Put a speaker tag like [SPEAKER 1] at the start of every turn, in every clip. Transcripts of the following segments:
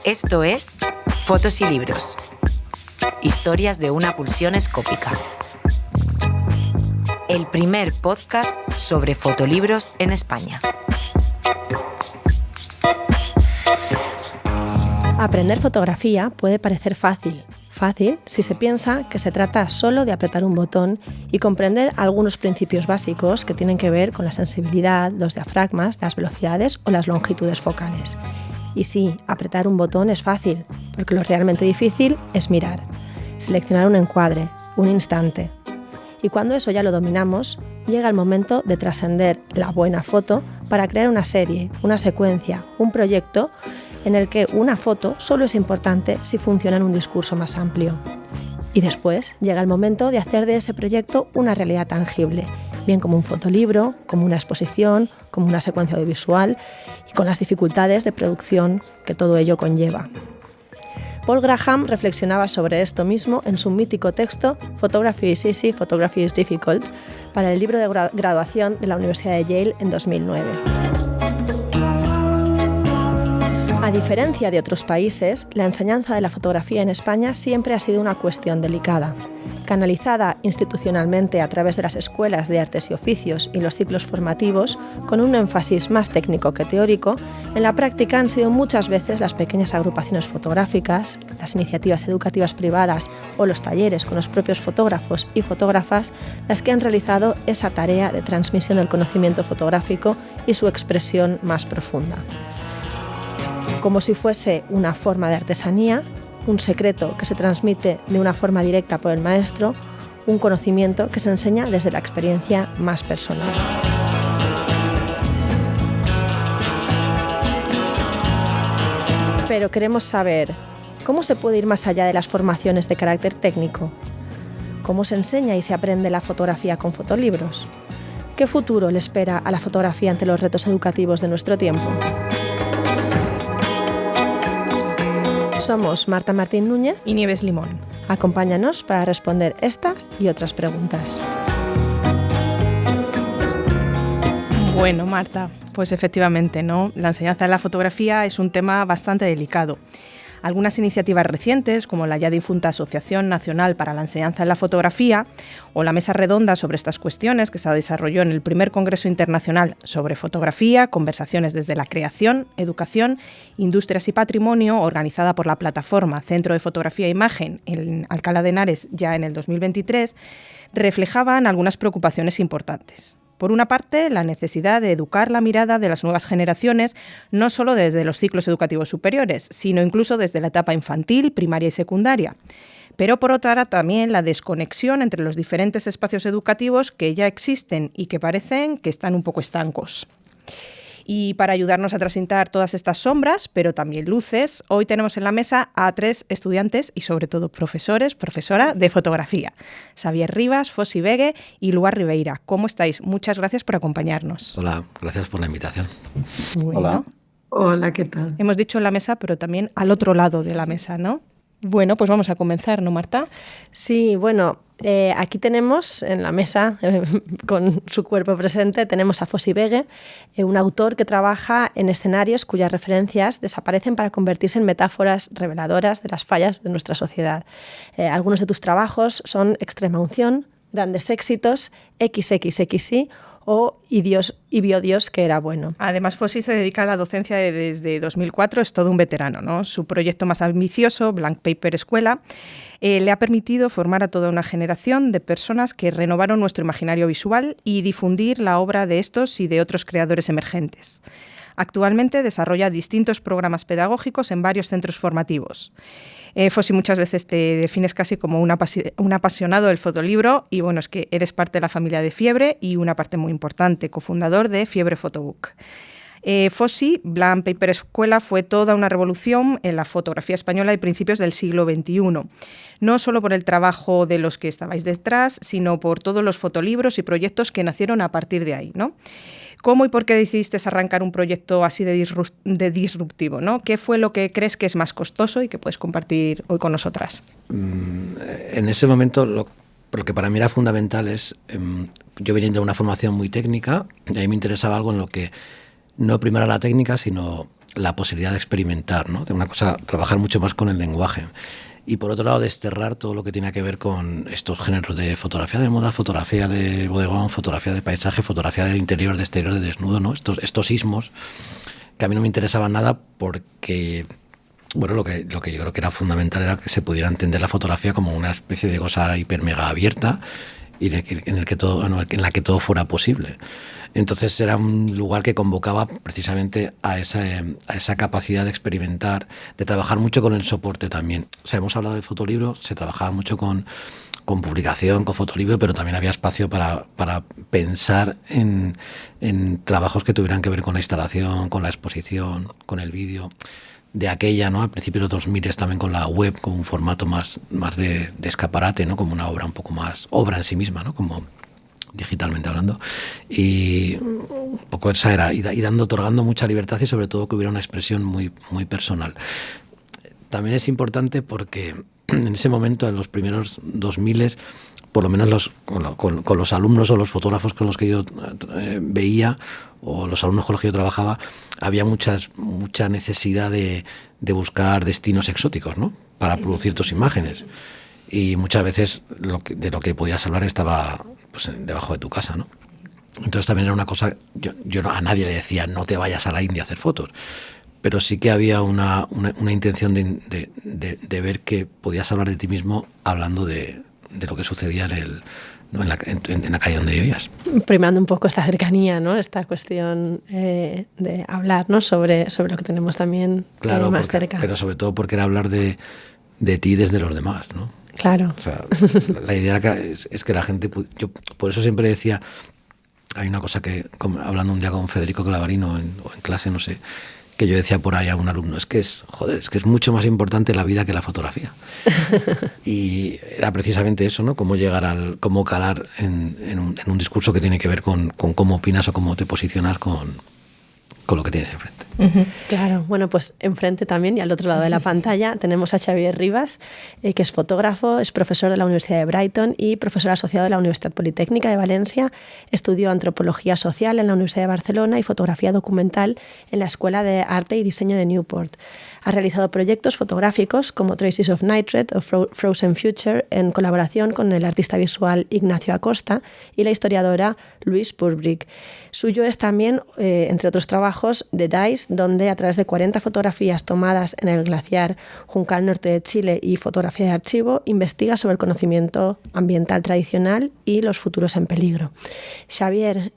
[SPEAKER 1] Esto es Fotos y Libros. Historias de una pulsión escópica. El primer podcast sobre fotolibros en España.
[SPEAKER 2] Aprender fotografía puede parecer fácil. Fácil si se piensa que se trata solo de apretar un botón y comprender algunos principios básicos que tienen que ver con la sensibilidad, los diafragmas, las velocidades o las longitudes focales. Y sí, apretar un botón es fácil, porque lo realmente difícil es mirar, seleccionar un encuadre, un instante. Y cuando eso ya lo dominamos, llega el momento de trascender la buena foto para crear una serie, una secuencia, un proyecto en el que una foto solo es importante si funciona en un discurso más amplio. Y después llega el momento de hacer de ese proyecto una realidad tangible, bien como un fotolibro, como una exposición, como una secuencia audiovisual y con las dificultades de producción que todo ello conlleva. Paul Graham reflexionaba sobre esto mismo en su mítico texto Photography is Easy, Photography is Difficult, para el libro de graduación de la Universidad de Yale en 2009. A diferencia de otros países, la enseñanza de la fotografía en España siempre ha sido una cuestión delicada. Canalizada institucionalmente a través de las escuelas de artes y oficios y los ciclos formativos, con un énfasis más técnico que teórico, en la práctica han sido muchas veces las pequeñas agrupaciones fotográficas, las iniciativas educativas privadas o los talleres con los propios fotógrafos y fotógrafas las que han realizado esa tarea de transmisión del conocimiento fotográfico y su expresión más profunda. Como si fuese una forma de artesanía, un secreto que se transmite de una forma directa por el maestro, un conocimiento que se enseña desde la experiencia más personal. Pero queremos saber, ¿cómo se puede ir más allá de las formaciones de carácter técnico? ¿Cómo se enseña y se aprende la fotografía con fotolibros? ¿Qué futuro le espera a la fotografía ante los retos educativos de nuestro tiempo? Somos Marta Martín Núñez
[SPEAKER 3] y Nieves Limón.
[SPEAKER 2] Acompáñanos para responder estas y otras preguntas.
[SPEAKER 3] Bueno, Marta, pues efectivamente, ¿no? La enseñanza de la fotografía es un tema bastante delicado. Algunas iniciativas recientes, como la ya difunta Asociación Nacional para la Enseñanza de la Fotografía o la Mesa Redonda sobre estas cuestiones, que se desarrolló en el primer Congreso Internacional sobre Fotografía, Conversaciones desde la Creación, Educación, Industrias y Patrimonio, organizada por la plataforma Centro de Fotografía e Imagen en Alcalá de Henares ya en el 2023, reflejaban algunas preocupaciones importantes. Por una parte, la necesidad de educar la mirada de las nuevas generaciones, no solo desde los ciclos educativos superiores, sino incluso desde la etapa infantil, primaria y secundaria. Pero por otra, también la desconexión entre los diferentes espacios educativos que ya existen y que parecen que están un poco estancos. Y para ayudarnos a transitar todas estas sombras, pero también luces, hoy tenemos en la mesa a 3 estudiantes y sobre todo profesora de fotografía. Xavier Rivas, Fosi Vegue y Luar Ribeira. ¿Cómo estáis? Muchas gracias por acompañarnos.
[SPEAKER 4] Hola, gracias por la invitación.
[SPEAKER 3] Bueno,
[SPEAKER 5] Hola. Hola, ¿qué tal?
[SPEAKER 3] hemos dicho en la mesa, pero también al otro lado de la mesa, ¿no? Bueno, pues vamos a comenzar, ¿no, Marta?
[SPEAKER 2] Sí, bueno, aquí tenemos en la mesa, con su cuerpo presente, tenemos a Fosi Vegue, un autor que trabaja en escenarios cuyas referencias desaparecen para convertirse en metáforas reveladoras de las fallas de nuestra sociedad. Algunos de tus trabajos son Extrema Unción, Grandes Éxitos, XXXI o Y vio Dios que era bueno.
[SPEAKER 3] Además, Fosi se dedica a la docencia desde 2004, es todo un veterano, ¿no? Su proyecto más ambicioso, Blank Paper Escuela, le ha permitido formar a toda una generación de personas que renovaron nuestro imaginario visual y difundir la obra de estos y de otros creadores emergentes. Actualmente desarrolla distintos programas pedagógicos en varios centros formativos. Fosi, muchas veces te defines casi como un apasionado del fotolibro y bueno, es que eres parte de la familia de Fiebre y una parte muy importante, cofundador de Fiebre Photobook. Fosi, Blank Paper Escuela, fue toda una revolución en la fotografía española de principios del siglo XXI. No solo por el trabajo de los que estabais detrás, sino por todos los fotolibros y proyectos que nacieron a partir de ahí, ¿no? ¿Cómo y por qué decidiste arrancar un proyecto así de disruptivo, ¿no? ¿Qué fue lo que crees que es más costoso y que puedes compartir hoy con nosotras?
[SPEAKER 4] En ese momento, lo que para mí era fundamental es, yo viniendo de una formación muy técnica, y a mí me interesaba algo en lo que no primara la técnica, sino la posibilidad de experimentar, ¿no? De una cosa, trabajar mucho más con el lenguaje. Y por otro lado, desterrar todo lo que tiene que ver con estos géneros de fotografía de moda, fotografía de bodegón, fotografía de paisaje, fotografía de interior, de exterior, de desnudo, ¿no? Estos ismos que a mí no me interesaban nada porque, bueno, lo que yo creo que era fundamental era que se pudiera entender la fotografía como una especie de cosa hiper mega abierta y en la que todo fuera posible. Entonces era un lugar que convocaba precisamente a esa capacidad de experimentar, de trabajar mucho con el soporte también. O sea, hemos hablado de fotolibro, se trabajaba mucho con publicación, con fotolibro, pero también había espacio para pensar en trabajos que tuvieran que ver con la instalación, con la exposición, con el vídeo. De aquella, ¿no? Al principio de los 2000 también con la web, como un formato más de escaparate, ¿no? Como una obra un poco más, obra en sí misma, ¿no? Como digitalmente hablando. Y un poco esa era, y otorgando mucha libertad y sobre todo que hubiera una expresión muy, muy personal. También es importante porque en ese momento, en los primeros 2000, por lo menos con los alumnos o los fotógrafos con los que yo veía, o los alumnos con los que yo trabajaba, había mucha necesidad de buscar destinos exóticos, ¿no? Para producir tus imágenes. Y muchas veces de lo que podías hablar estaba pues debajo de tu casa, ¿no? Entonces también era una cosa, yo a nadie le decía no te vayas a la India a hacer fotos, pero sí que había una intención de ver que podías hablar de ti mismo hablando de lo que sucedía en la calle donde vivías.
[SPEAKER 2] Primando un poco esta cercanía, ¿no? Esta cuestión de hablar, ¿no? sobre lo que tenemos también más cerca.
[SPEAKER 4] Pero sobre todo porque era hablar de ti desde los demás, ¿no?
[SPEAKER 2] Claro.
[SPEAKER 4] O sea, la idea es que la gente... Yo por eso siempre decía... Hay una cosa que, hablando un día con Federico Clavarino o en clase, no sé, que yo decía por ahí a un alumno, es que es mucho más importante la vida que la fotografía. Y era precisamente eso, ¿no? Cómo cómo calar en un discurso que tiene que ver con cómo opinas o cómo te posicionas con lo que tienes enfrente.
[SPEAKER 2] Claro, bueno, pues enfrente también y al otro lado de la pantalla tenemos a Xavier Rivas, que es fotógrafo, es profesor de la Universidad de Brighton y profesor asociado de la Universidad Politécnica de Valencia. Estudió antropología social en la Universidad de Barcelona y fotografía documental en la Escuela de Arte y Diseño de Newport. Ha realizado proyectos fotográficos como Traces of Nitrate o Frozen Future en colaboración con el artista visual Ignacio Acosta y la historiadora Louise Purbrick. Suyo es también, entre otros trabajos, The Dice, donde a través de 40 fotografías tomadas en el glaciar Juncal Norte de Chile y fotografía de archivo, investiga sobre el conocimiento ambiental tradicional y los futuros en peligro. Xavier,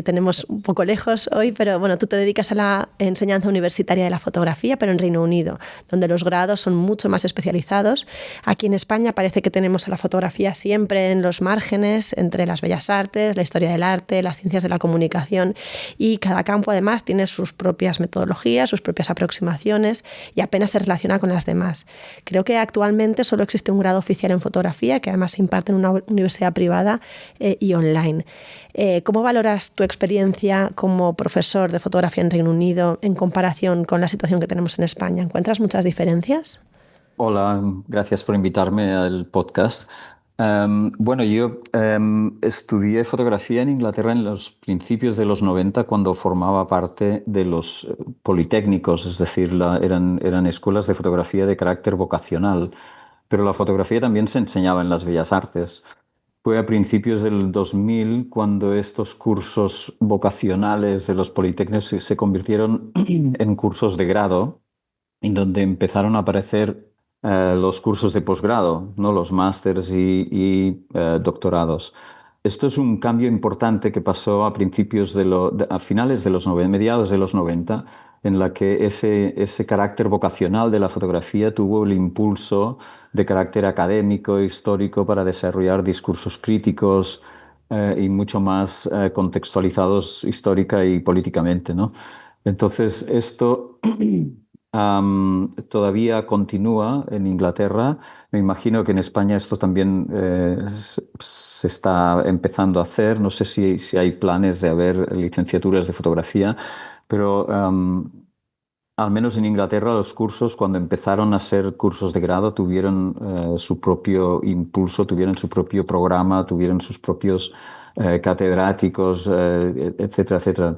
[SPEAKER 2] tenemos un poco lejos hoy, pero bueno, tú te dedicas a la enseñanza universitaria de la fotografía, pero en Reino Unido, donde los grados son mucho más especializados. Aquí en España parece que tenemos a la fotografía siempre en los márgenes, entre las bellas artes, la historia del arte, las ciencias de la comunicación, y cada campo además tiene sus propias metodologías, sus propias aproximaciones y apenas se relaciona con las demás. Creo que actualmente solo existe un grado oficial en fotografía, que además se imparte en una universidad privada y online. ¿Cómo valoras tu experiencia como profesor de fotografía en Reino Unido en comparación con la situación que tenemos en España? ¿Encuentras muchas diferencias?
[SPEAKER 6] Hola, gracias por invitarme al podcast. Bueno, yo estudié fotografía en Inglaterra en los principios de los 90 cuando formaba parte de los politécnicos, es decir, eran escuelas de fotografía de carácter vocacional, pero la fotografía también se enseñaba en las bellas artes. Fue a principios del 2000 cuando estos cursos vocacionales de los politécnicos se convirtieron en cursos de grado, en donde empezaron a aparecer los cursos de posgrado, ¿no? Los másters y doctorados. Esto es un cambio importante que pasó a finales de los 90, mediados de los 90, en la que ese carácter vocacional de la fotografía tuvo el impulso de carácter académico, histórico, para desarrollar discursos críticos y mucho más contextualizados histórica y políticamente, ¿no? Entonces, esto todavía continúa en Inglaterra. Me imagino que en España esto también se está empezando a hacer. No sé si hay planes de haber licenciaturas de fotografía, pero al menos en Inglaterra los cursos, cuando empezaron a ser cursos de grado, tuvieron su propio impulso, tuvieron su propio programa, tuvieron sus propios catedráticos, etcétera, etcétera.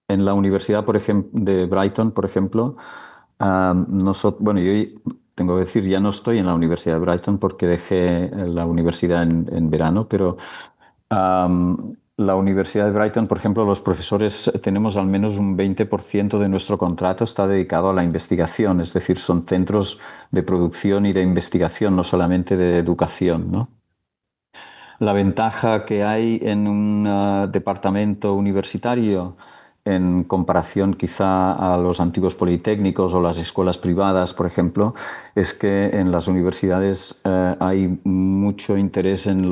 [SPEAKER 6] En la Universidad, por ejemplo, de Brighton, por ejemplo, bueno, yo tengo que decir, ya no estoy en la Universidad de Brighton porque dejé la universidad en verano, pero la Universidad de Brighton, por ejemplo, los profesores tenemos al menos un 20% de nuestro contrato está dedicado a la investigación, es decir, son centros de producción y de investigación, no solamente de educación, ¿no? La ventaja que hay en un departamento universitario en comparación quizá a los antiguos politécnicos o las escuelas privadas, por ejemplo, es que en las universidades hay mucho interés en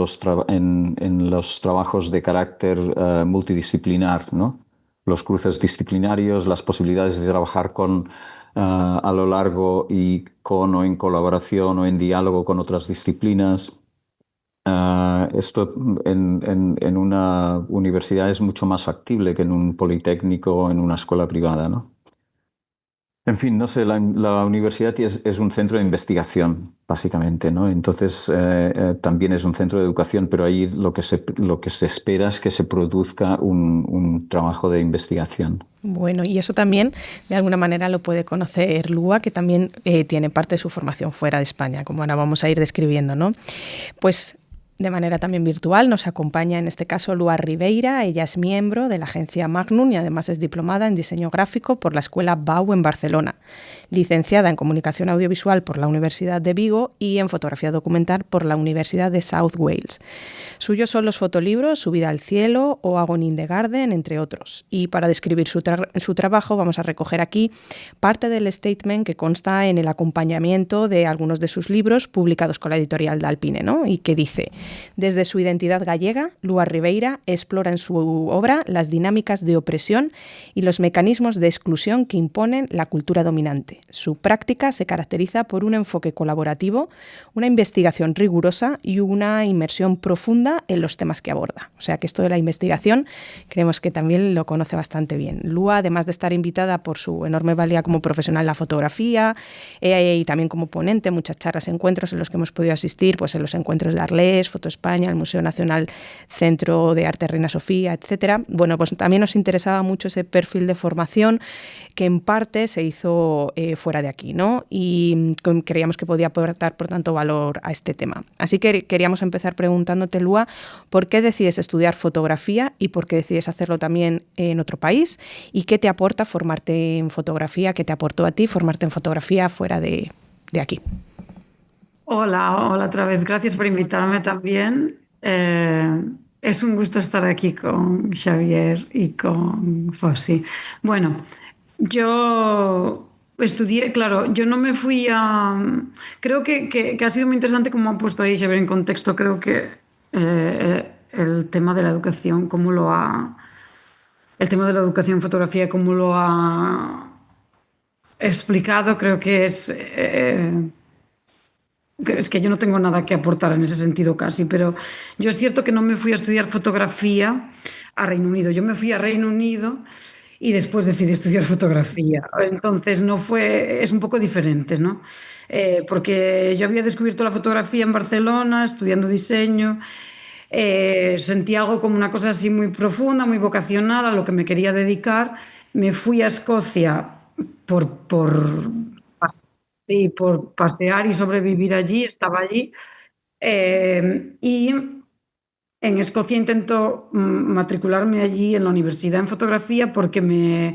[SPEAKER 6] en los trabajos de carácter multidisciplinar, ¿no? Los cruces disciplinarios, las posibilidades de trabajar a lo largo y con o en colaboración o en diálogo con otras disciplinas. Esto en una universidad es mucho más factible que en un politécnico o en una escuela privada, ¿no? En fin, no sé, la universidad es un centro de investigación, básicamente, ¿no? Entonces, también es un centro de educación, pero ahí lo que se espera es que se produzca un trabajo de investigación.
[SPEAKER 3] Bueno, y eso también de alguna manera lo puede conocer Lua, que también tiene parte de su formación fuera de España, como ahora vamos a ir describiendo, ¿no? Pues de manera también virtual nos acompaña en este caso Lua Ribeira. Ella es miembro de la agencia Magnum y además es diplomada en diseño gráfico por la Escuela BAU en Barcelona, licenciada en comunicación audiovisual por la Universidad de Vigo y en fotografía documental por la Universidad de South Wales. Suyos son los fotolibros Subida al cielo o Agony in the Garden, entre otros. Y para describir su trabajo vamos a recoger aquí parte del statement que consta en el acompañamiento de algunos de sus libros publicados con la editorial Dalpine, ¿no? Y que dice: desde su identidad gallega, Lua Ribeira explora en su obra las dinámicas de opresión y los mecanismos de exclusión que imponen la cultura dominante. Su práctica se caracteriza por un enfoque colaborativo, una investigación rigurosa y una inmersión profunda en los temas que aborda. O sea que esto de la investigación creemos que también lo conoce bastante bien. Lua, además de estar invitada por su enorme valía como profesional en la fotografía y también como ponente, muchas charlas, encuentros en los que hemos podido asistir, pues en los encuentros de Arles, Foto España, el Museo Nacional Centro de Arte Reina Sofía, etcétera. Bueno, pues también nos interesaba mucho ese perfil de formación que en parte se hizo fuera de aquí, ¿no? Y creíamos que podía aportar, por tanto, valor a este tema. Así que queríamos empezar preguntándote, Lua, ¿por qué decides estudiar fotografía y por qué decides hacerlo también en otro país? ¿Y qué te aporta formarte en fotografía? ¿Qué te aportó a ti formarte en fotografía fuera de aquí?
[SPEAKER 5] Hola otra vez. Gracias por invitarme también. Es un gusto estar aquí con Xavier y con Fossi. Bueno, yo estudié, claro, yo no me fui a... Creo que ha sido muy interesante como ha puesto ahí Xavier en contexto. Creo que el tema de la educación, cómo lo ha... El tema de la educación en fotografía, cómo lo ha explicado, creo que es que yo no tengo nada que aportar en ese sentido casi, pero yo es cierto que no me fui a estudiar fotografía a Reino Unido. Yo me fui a Reino Unido y después decidí estudiar fotografía. Entonces no fue, es un poco diferente, ¿no? Porque yo había descubierto la fotografía en Barcelona, estudiando diseño. Sentí algo como una cosa así muy profunda, muy vocacional a lo que me quería dedicar. Me fui a Escocia por sí, por pasear y sobrevivir allí, estaba allí. Y en Escocia intento matricularme allí en la universidad en fotografía porque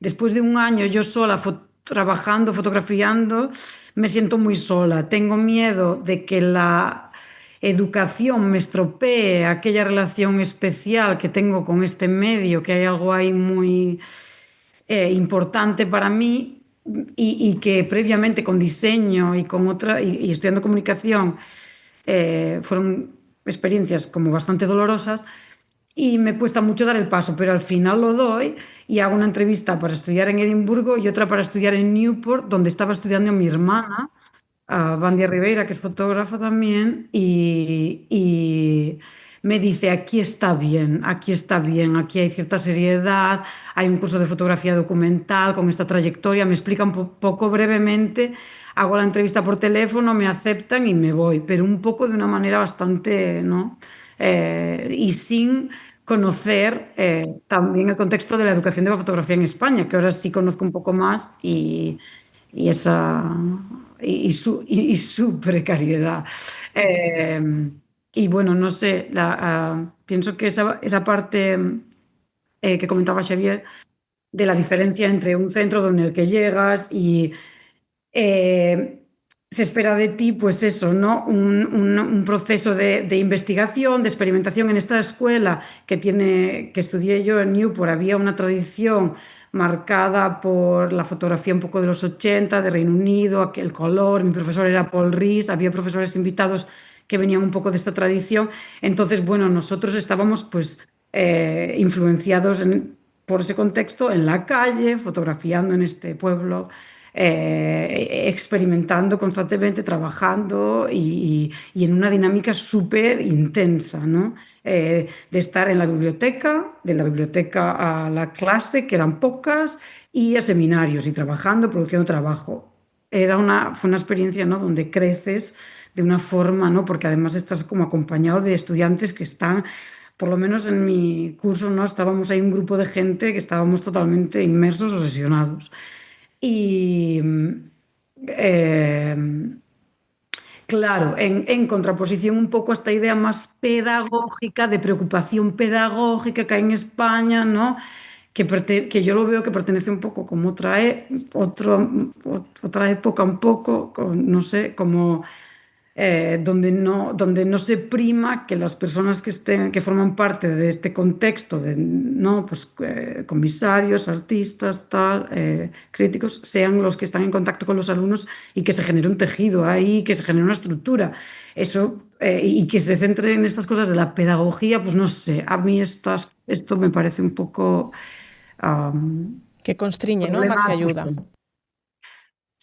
[SPEAKER 5] después de un año yo sola trabajando, fotografiando, me siento muy sola. Tengo miedo de que la educación me estropee aquella relación especial que tengo con este medio, que hay algo ahí muy importante para mí y que previamente con diseño y con y estudiando comunicación fueron experiencias como bastante dolorosas y me cuesta mucho dar el paso, pero al final lo doy y hago una entrevista para estudiar en Edimburgo y otra para estudiar en Newport, donde estaba estudiando mi hermana, a Bandia Ribeira, que es fotógrafa también, y me dice, aquí está bien, aquí hay cierta seriedad, hay un curso de fotografía documental con esta trayectoria, me explica un poco brevemente, hago la entrevista por teléfono, me aceptan y me voy, pero un poco de una manera bastante, ¿no? Y sin conocer también el contexto de la educación de la fotografía en España, que ahora sí conozco un poco más y su precariedad. Y bueno, no sé, pienso que esa parte que comentaba Xavier, de la diferencia entre un centro en el que llegas y se espera de ti, pues eso, ¿no? Un proceso de investigación, de experimentación. En esta escuela que estudié yo en Newport había una tradición marcada por la fotografía un poco de los 80, de Reino Unido, el color. Mi profesor era Paul Rees, había profesores invitados que venían un poco de esta tradición. Entonces, bueno, nosotros estábamos pues influenciados por ese contexto en la calle, fotografiando en este pueblo, experimentando constantemente, trabajando y en una dinámica súper intensa, ¿no? De estar en la biblioteca, de la biblioteca a la clase, que eran pocas, y a seminarios, y trabajando, produciendo trabajo. Fue una experiencia, ¿no? Donde creces de una forma, ¿no? Porque además estás como acompañado de estudiantes que están, por lo menos en mi curso, ¿no? Estábamos ahí un grupo de gente que estábamos totalmente inmersos, obsesionados. Y claro, en contraposición un poco a esta idea más pedagógica, de preocupación pedagógica que hay en España, ¿no? Que yo lo veo que pertenece un poco como otra época, un poco, no sé, como donde no se prima que las personas que forman parte de este contexto, ¿no? Pues, comisarios, artistas, críticos, sean los que están en contacto con los alumnos y que se genere un tejido ahí, que se genere una estructura. Eso, y que se centre en estas cosas de la pedagogía, pues no sé, a mí esto me parece un poco...
[SPEAKER 3] que constriñe, ¿no? Más que ayuda.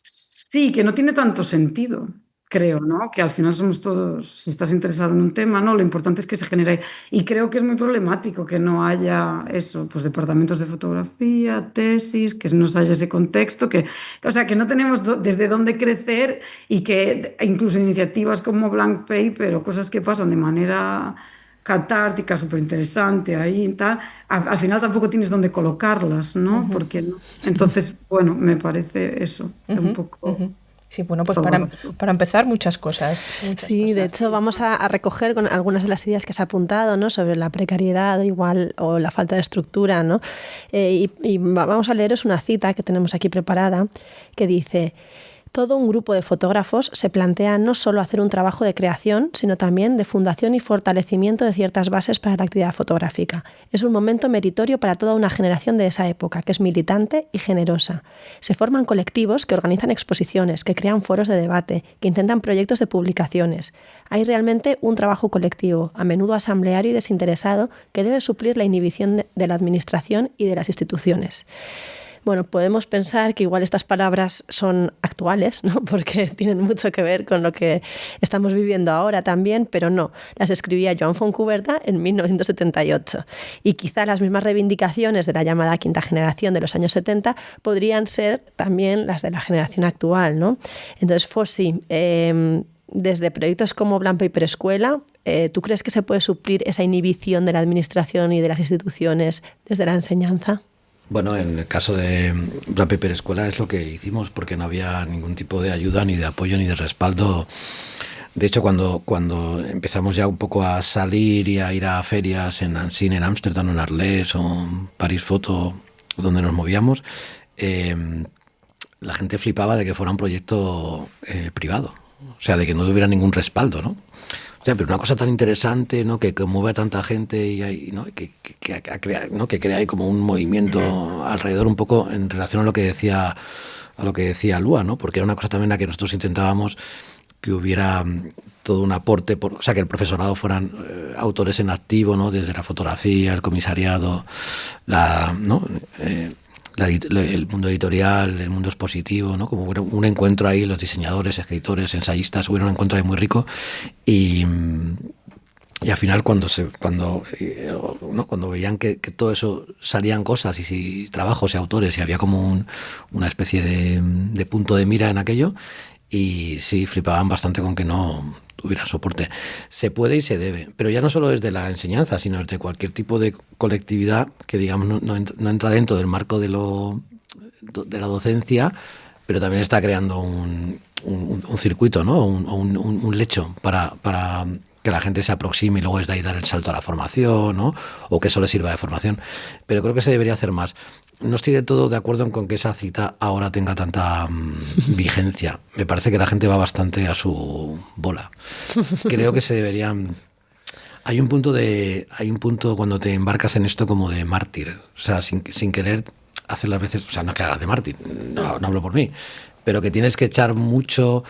[SPEAKER 5] Sí, que no tiene tanto sentido. Creo, ¿no? Que al final somos todos, si estás interesado en un tema, ¿no? Lo importante es que se genere. Y creo que es muy problemático que no haya eso, pues departamentos de fotografía, tesis, que no haya ese contexto, o sea, que no tenemos desde dónde crecer y que incluso iniciativas como Blank Paper o cosas que pasan de manera catártica, súper interesante ahí y tal, al final tampoco tienes dónde colocarlas, ¿no? Porque no. Entonces, bueno, me parece eso, un poco...
[SPEAKER 3] Sí, bueno, pues para empezar muchas cosas.
[SPEAKER 2] De hecho vamos a recoger con algunas de las ideas que has apuntado, ¿no? Sobre la precariedad igual o la falta de estructura, ¿no? Y vamos a leeros una cita que tenemos aquí preparada que dice: todo un grupo de fotógrafos se plantea no solo hacer un trabajo de creación, sino también de fundación y fortalecimiento de ciertas bases para la actividad fotográfica. Es un momento meritorio para toda una generación de esa época, que es militante y generosa. Se forman colectivos que organizan exposiciones, que crean foros de debate, que intentan proyectos de publicaciones. Hay realmente un trabajo colectivo, a menudo asambleario y desinteresado, que debe suplir la inhibición de la administración y de las instituciones. Bueno, podemos pensar que igual estas palabras son actuales, ¿no? Porque tienen mucho que ver con lo que estamos viviendo ahora también, pero no. Las escribía Joan Fontcuberta en 1978. Y quizá las mismas reivindicaciones de la llamada quinta generación de los años 70 podrían ser también las de la generación actual, ¿no? Entonces, Fossi, desde proyectos como Blank Paper Escuela, ¿tú crees que se puede suplir esa inhibición de la administración y de las instituciones desde la enseñanza?
[SPEAKER 4] Bueno, en el caso de Blank Paper Escuela es lo que hicimos, porque no había ningún tipo de ayuda, ni de apoyo, ni de respaldo. De hecho, cuando empezamos ya un poco a salir y a ir a ferias en Ancine, en Ámsterdam, en Arles o en París Foto, donde nos movíamos, la gente flipaba de que fuera un proyecto privado, o sea, de que no tuviera ningún respaldo, ¿no? O sea, pero una cosa tan interesante, ¿no? Que mueve a tanta gente y ¿no? que crea ahí como un movimiento alrededor, un poco en relación a lo que decía Lua, ¿no? Porque era una cosa también la que nosotros intentábamos, que hubiera todo un aporte, o sea, que el profesorado fueran autores en activo, ¿no? Desde la fotografía, el comisariado, el mundo editorial, el mundo expositivo, ¿no? Como un encuentro ahí, los diseñadores, escritores, ensayistas, hubo un encuentro ahí muy rico y al final cuando veían que todo eso salían cosas y trabajos y autores y había como una especie de punto de mira en aquello, y sí, flipaban bastante con que no tuviera soporte. Se puede y se debe, pero ya no solo desde la enseñanza, sino desde cualquier tipo de colectividad que, digamos, no entra dentro del marco de la docencia, pero también está creando un circuito, ¿no? un lecho para que la gente se aproxime y luego desde ahí dar el salto a la formación, ¿no? O que eso le sirva de formación. Pero creo que se debería hacer más. No estoy de todo de acuerdo con que esa cita ahora tenga tanta vigencia. Me parece que la gente va bastante a su bola. Creo que se deberían... Hay un punto cuando te embarcas en esto como de mártir. O sea, sin querer hacer las veces... O sea, no es que hagas de mártir, no hablo por mí. Pero que tienes que echar mucho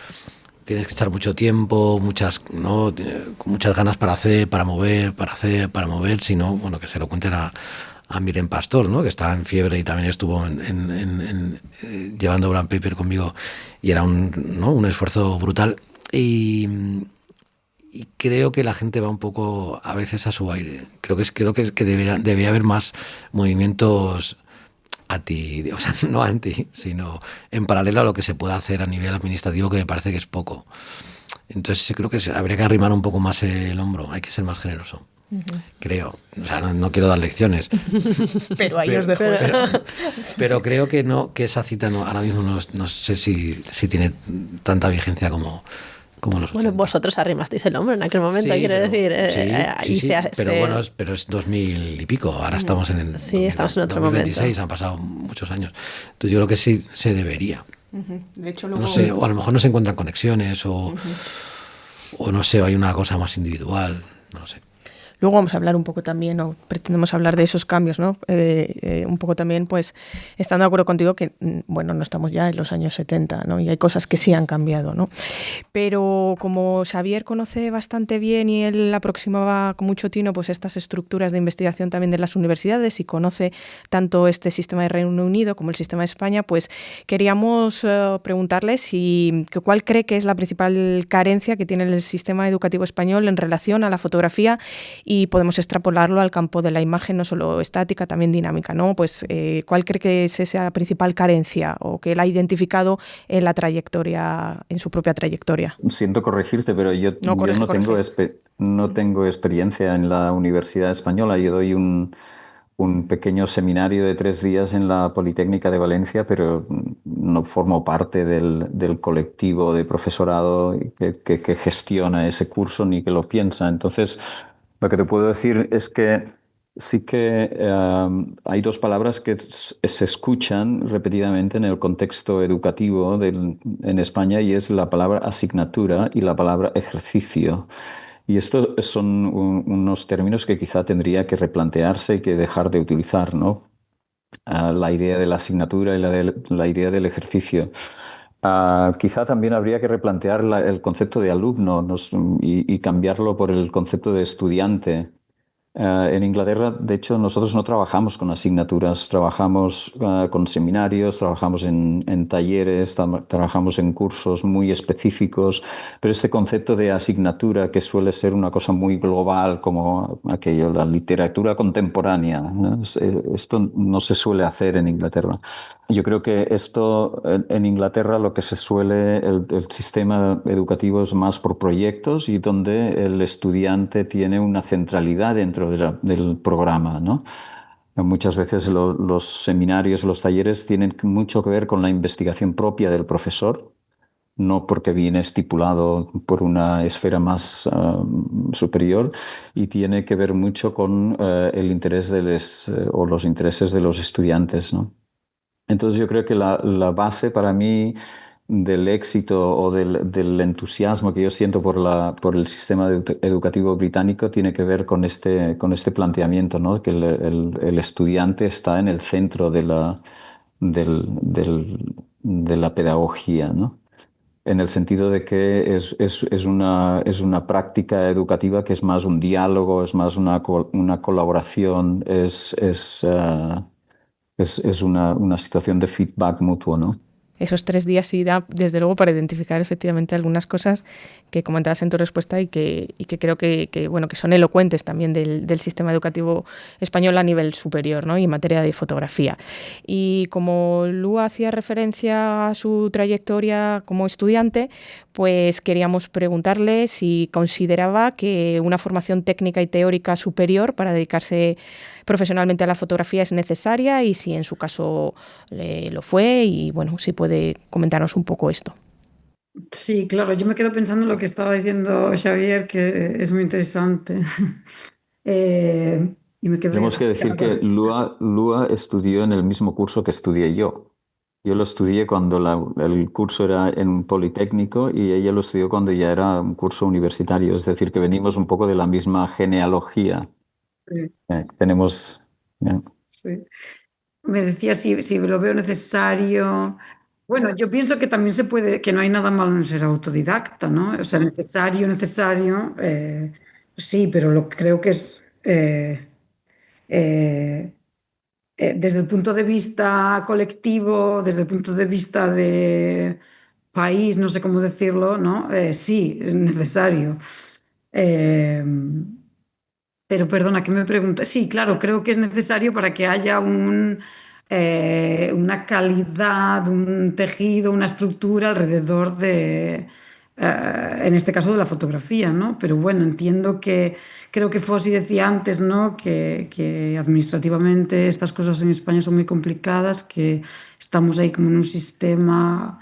[SPEAKER 4] tiempo, con muchas ganas para hacer, para mover, si no, bueno, que se lo cuenten a Miren Pastor, ¿no? Que está en fiebre y también estuvo llevando Brand Paper conmigo y era un esfuerzo brutal y creo que la gente va un poco a veces a su aire. Creo que debería haber más movimientos o sea, no anti, sino en paralelo a lo que se pueda hacer a nivel administrativo, que me parece que es poco. Entonces creo que habría que arrimar un poco más el hombro, hay que ser más generoso. Creo, o sea, no quiero dar lecciones,
[SPEAKER 3] pero ahí os dejo.
[SPEAKER 4] Pero creo que esa cita ahora mismo no sé si tiene tanta vigencia como los 80.
[SPEAKER 2] Bueno, vosotros arrimasteis el hombro en aquel momento,
[SPEAKER 4] sí,
[SPEAKER 2] quiero decir.
[SPEAKER 4] Pero es 2000 y pico, ahora estamos en el
[SPEAKER 2] estamos en otro
[SPEAKER 4] 2026,
[SPEAKER 2] momento.
[SPEAKER 4] Han pasado muchos años. Entonces yo creo que sí se debería.
[SPEAKER 3] De hecho, luego...
[SPEAKER 4] No sé, o a lo mejor no se encuentran conexiones o no sé, o hay una cosa más individual, no lo sé.
[SPEAKER 3] Luego vamos a hablar un poco también, o pretendemos hablar de esos cambios, ¿no? Un poco también, pues, estando de acuerdo contigo que, bueno, no estamos ya en los años 70, ¿no? Y hay cosas que sí han cambiado, ¿no? Pero como Xavier conoce bastante bien y él aproximaba con mucho tino, pues, estas estructuras de investigación también de las universidades y conoce tanto este sistema de Reino Unido como el sistema de España, pues, queríamos preguntarle cuál cree que es la principal carencia que tiene el sistema educativo español en relación a la fotografía, y podemos extrapolarlo al campo de la imagen, no solo estática, también dinámica, ¿no? Pues, ¿cuál cree que es esa principal carencia o que él ha identificado en la trayectoria, en su propia trayectoria?
[SPEAKER 6] Siento corregirte, pero yo no tengo experiencia en la Universidad Española. Yo doy un pequeño seminario de 3 días en la Politécnica de Valencia, pero no formo parte del colectivo de profesorado que gestiona ese curso ni que lo piensa. Entonces, lo que te puedo decir es que sí que hay 2 palabras que se escuchan repetidamente en el contexto educativo en España, y es la palabra asignatura y la palabra ejercicio. Y estos son unos términos que quizá tendría que replantearse y que dejar de utilizar, ¿no? La idea de la asignatura y la idea del ejercicio. Quizá también habría que replantear el concepto de alumno y cambiarlo por el concepto de estudiante. En Inglaterra, de hecho, nosotros no trabajamos con asignaturas, trabajamos con seminarios, trabajamos en talleres, trabajamos en cursos muy específicos, pero este concepto de asignatura, que suele ser una cosa muy global, como aquello, la literatura contemporánea, ¿no? Esto no se suele hacer en Inglaterra. Yo creo que esto en Inglaterra lo que el sistema educativo es más por proyectos y donde el estudiante tiene una centralidad dentro del programa, ¿no? Muchas veces los seminarios, los talleres tienen mucho que ver con la investigación propia del profesor, no porque viene estipulado por una esfera más superior, y tiene que ver mucho con el interés o los intereses de los estudiantes, ¿no? Entonces yo creo que la base para mí del éxito o del entusiasmo que yo siento por el sistema educativo británico tiene que ver con este planteamiento, ¿no? Que el estudiante está en el centro de la pedagogía, ¿no? En el sentido de que es una práctica educativa que es más un diálogo, es más una colaboración, es una situación de feedback mutuo, ¿no?
[SPEAKER 3] esos 3 días sí da, desde luego, para identificar efectivamente algunas cosas que comentabas en tu respuesta y que creo que son elocuentes también del sistema educativo español a nivel superior, ¿no? Y en materia de fotografía. Y como Lu hacía referencia a su trayectoria como estudiante, pues queríamos preguntarle si consideraba que una formación técnica y teórica superior para dedicarse profesionalmente a la fotografía es necesaria y si en su caso lo fue y bueno, si puede comentarnos un poco esto.
[SPEAKER 5] Sí, claro, yo me quedo pensando en lo que estaba diciendo Xavier, que es muy interesante. Y me quedo
[SPEAKER 6] Tenemos que decir que Lua estudió en el mismo curso que estudié yo. Yo lo estudié cuando el curso era en Politécnico y ella lo estudió cuando ya era un curso universitario. Es decir, que venimos un poco de la misma genealogía.
[SPEAKER 5] Sí,
[SPEAKER 6] Tenemos...
[SPEAKER 5] sí. Me decía si lo veo necesario. Bueno, yo pienso que también se puede, que no hay nada malo en ser autodidacta, ¿no? O sea, necesario, sí, pero lo que creo que es eh, desde el punto de vista colectivo, desde el punto de vista de país, no sé cómo decirlo, ¿no? Sí, es necesario. Eh, pero perdona, ¿qué me preguntas? Sí, claro, creo que es necesario para que haya una calidad, un tejido, una estructura alrededor en este caso, de la fotografía, ¿no? Pero bueno, entiendo que, creo que Fossi decía antes, ¿no? Que administrativamente estas cosas en España son muy complicadas, que estamos ahí como en un sistema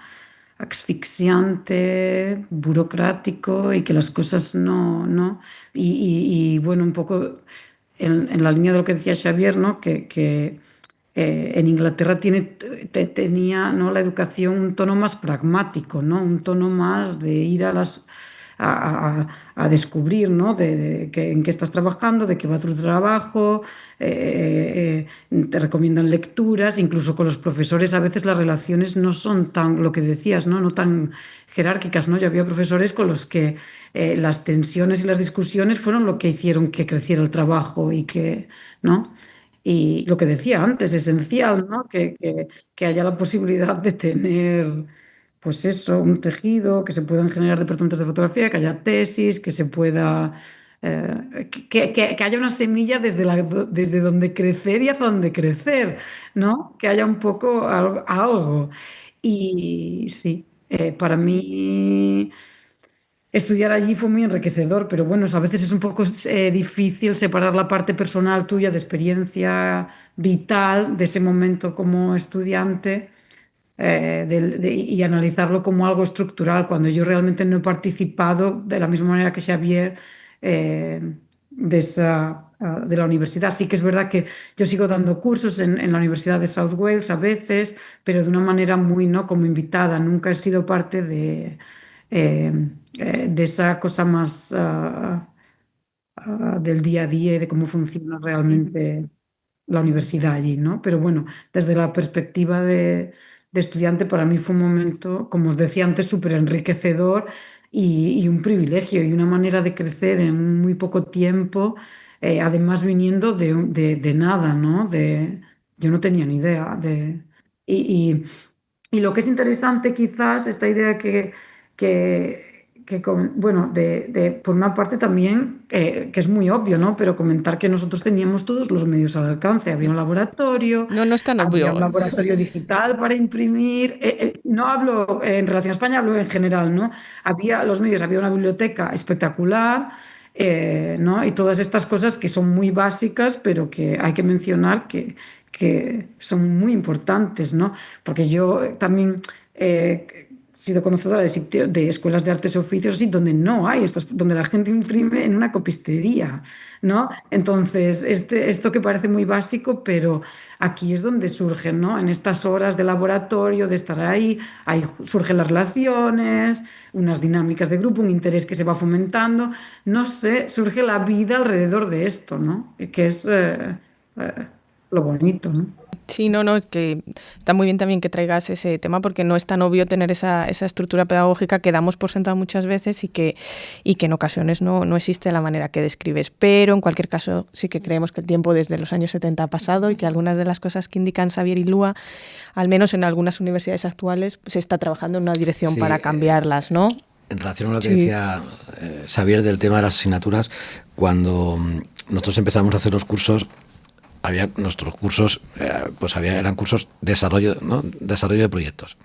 [SPEAKER 5] asfixiante, burocrático y que las cosas no. Y, bueno, un poco en la línea de lo que decía Xavier, ¿no? Que en Inglaterra tenía, ¿no? La educación un tono más pragmático, ¿no? Un tono más de ir a descubrir, ¿no? En qué estás trabajando, de qué va tu trabajo, te recomiendan lecturas, incluso con los profesores a veces las relaciones no son tan, lo que decías, ¿no? No tan jerárquicas, ¿no? Yo había profesores con los que las tensiones y las discusiones fueron lo que hicieron que creciera el trabajo y que, ¿no? Y lo que decía antes, esencial, ¿no? Que haya la posibilidad de tener, pues eso, un tejido, que se puedan generar departamentos de fotografía, que haya tesis, que se pueda, que haya una semilla desde donde crecer y hacia donde crecer, ¿no? Que haya un poco algo. Y sí, para mí estudiar allí fue muy enriquecedor, pero bueno, a veces es un poco difícil separar la parte personal tuya de experiencia vital de ese momento como estudiante y analizarlo como algo estructural, cuando yo realmente no he participado de la misma manera que Xavier de la universidad. Sí que es verdad que yo sigo dando cursos en la Universidad de South Wales a veces, pero de una manera muy, ¿no? Como invitada. Nunca he sido parte eh, de esa cosa más del día a día y de cómo funciona realmente la universidad allí, ¿no? Pero bueno, desde la perspectiva de estudiante, para mí fue un momento, como os decía antes, súper enriquecedor y un privilegio y una manera de crecer en muy poco tiempo, además viniendo de nada, ¿no? Yo no tenía ni idea y, y lo que es interesante quizás, esta idea bueno, por una parte también, que es muy obvio, ¿no? Pero comentar que nosotros teníamos todos los medios al alcance. Había un laboratorio,
[SPEAKER 3] No es tan
[SPEAKER 5] había
[SPEAKER 3] obvio.
[SPEAKER 5] un laboratorio digital para imprimir. No hablo en relación a España, hablo en general, ¿no? Había los medios, había una biblioteca espectacular, ¿no? Y todas estas cosas que son muy básicas, pero que hay que mencionar que son muy importantes, ¿no? Porque yo también he sido conocedora de escuelas de artes y oficios así, donde no hay, donde la gente imprime en una copistería, ¿no? Entonces, esto que parece muy básico, pero aquí es donde surgen, ¿no? En estas horas de laboratorio, de estar ahí surgen las relaciones, unas dinámicas de grupo, un interés que se va fomentando, no sé, surge la vida alrededor de esto, ¿no? Que es lo bonito, ¿no?
[SPEAKER 3] Sí, no, es que está muy bien también que traigas ese tema porque no es tan obvio tener esa estructura pedagógica que damos por sentado muchas veces y que en ocasiones no existe de la manera que describes. Pero en cualquier caso sí que creemos que el tiempo desde los años 70 ha pasado y que algunas de las cosas que indican Xavier y Lua, al menos en algunas universidades actuales, se está trabajando en una dirección para cambiarlas, ¿no?
[SPEAKER 4] En relación a lo que decía Xavier del tema de las asignaturas, cuando nosotros empezamos a hacer los cursos, nuestros cursos eran cursos de desarrollo, ¿no? Desarrollo de proyectos.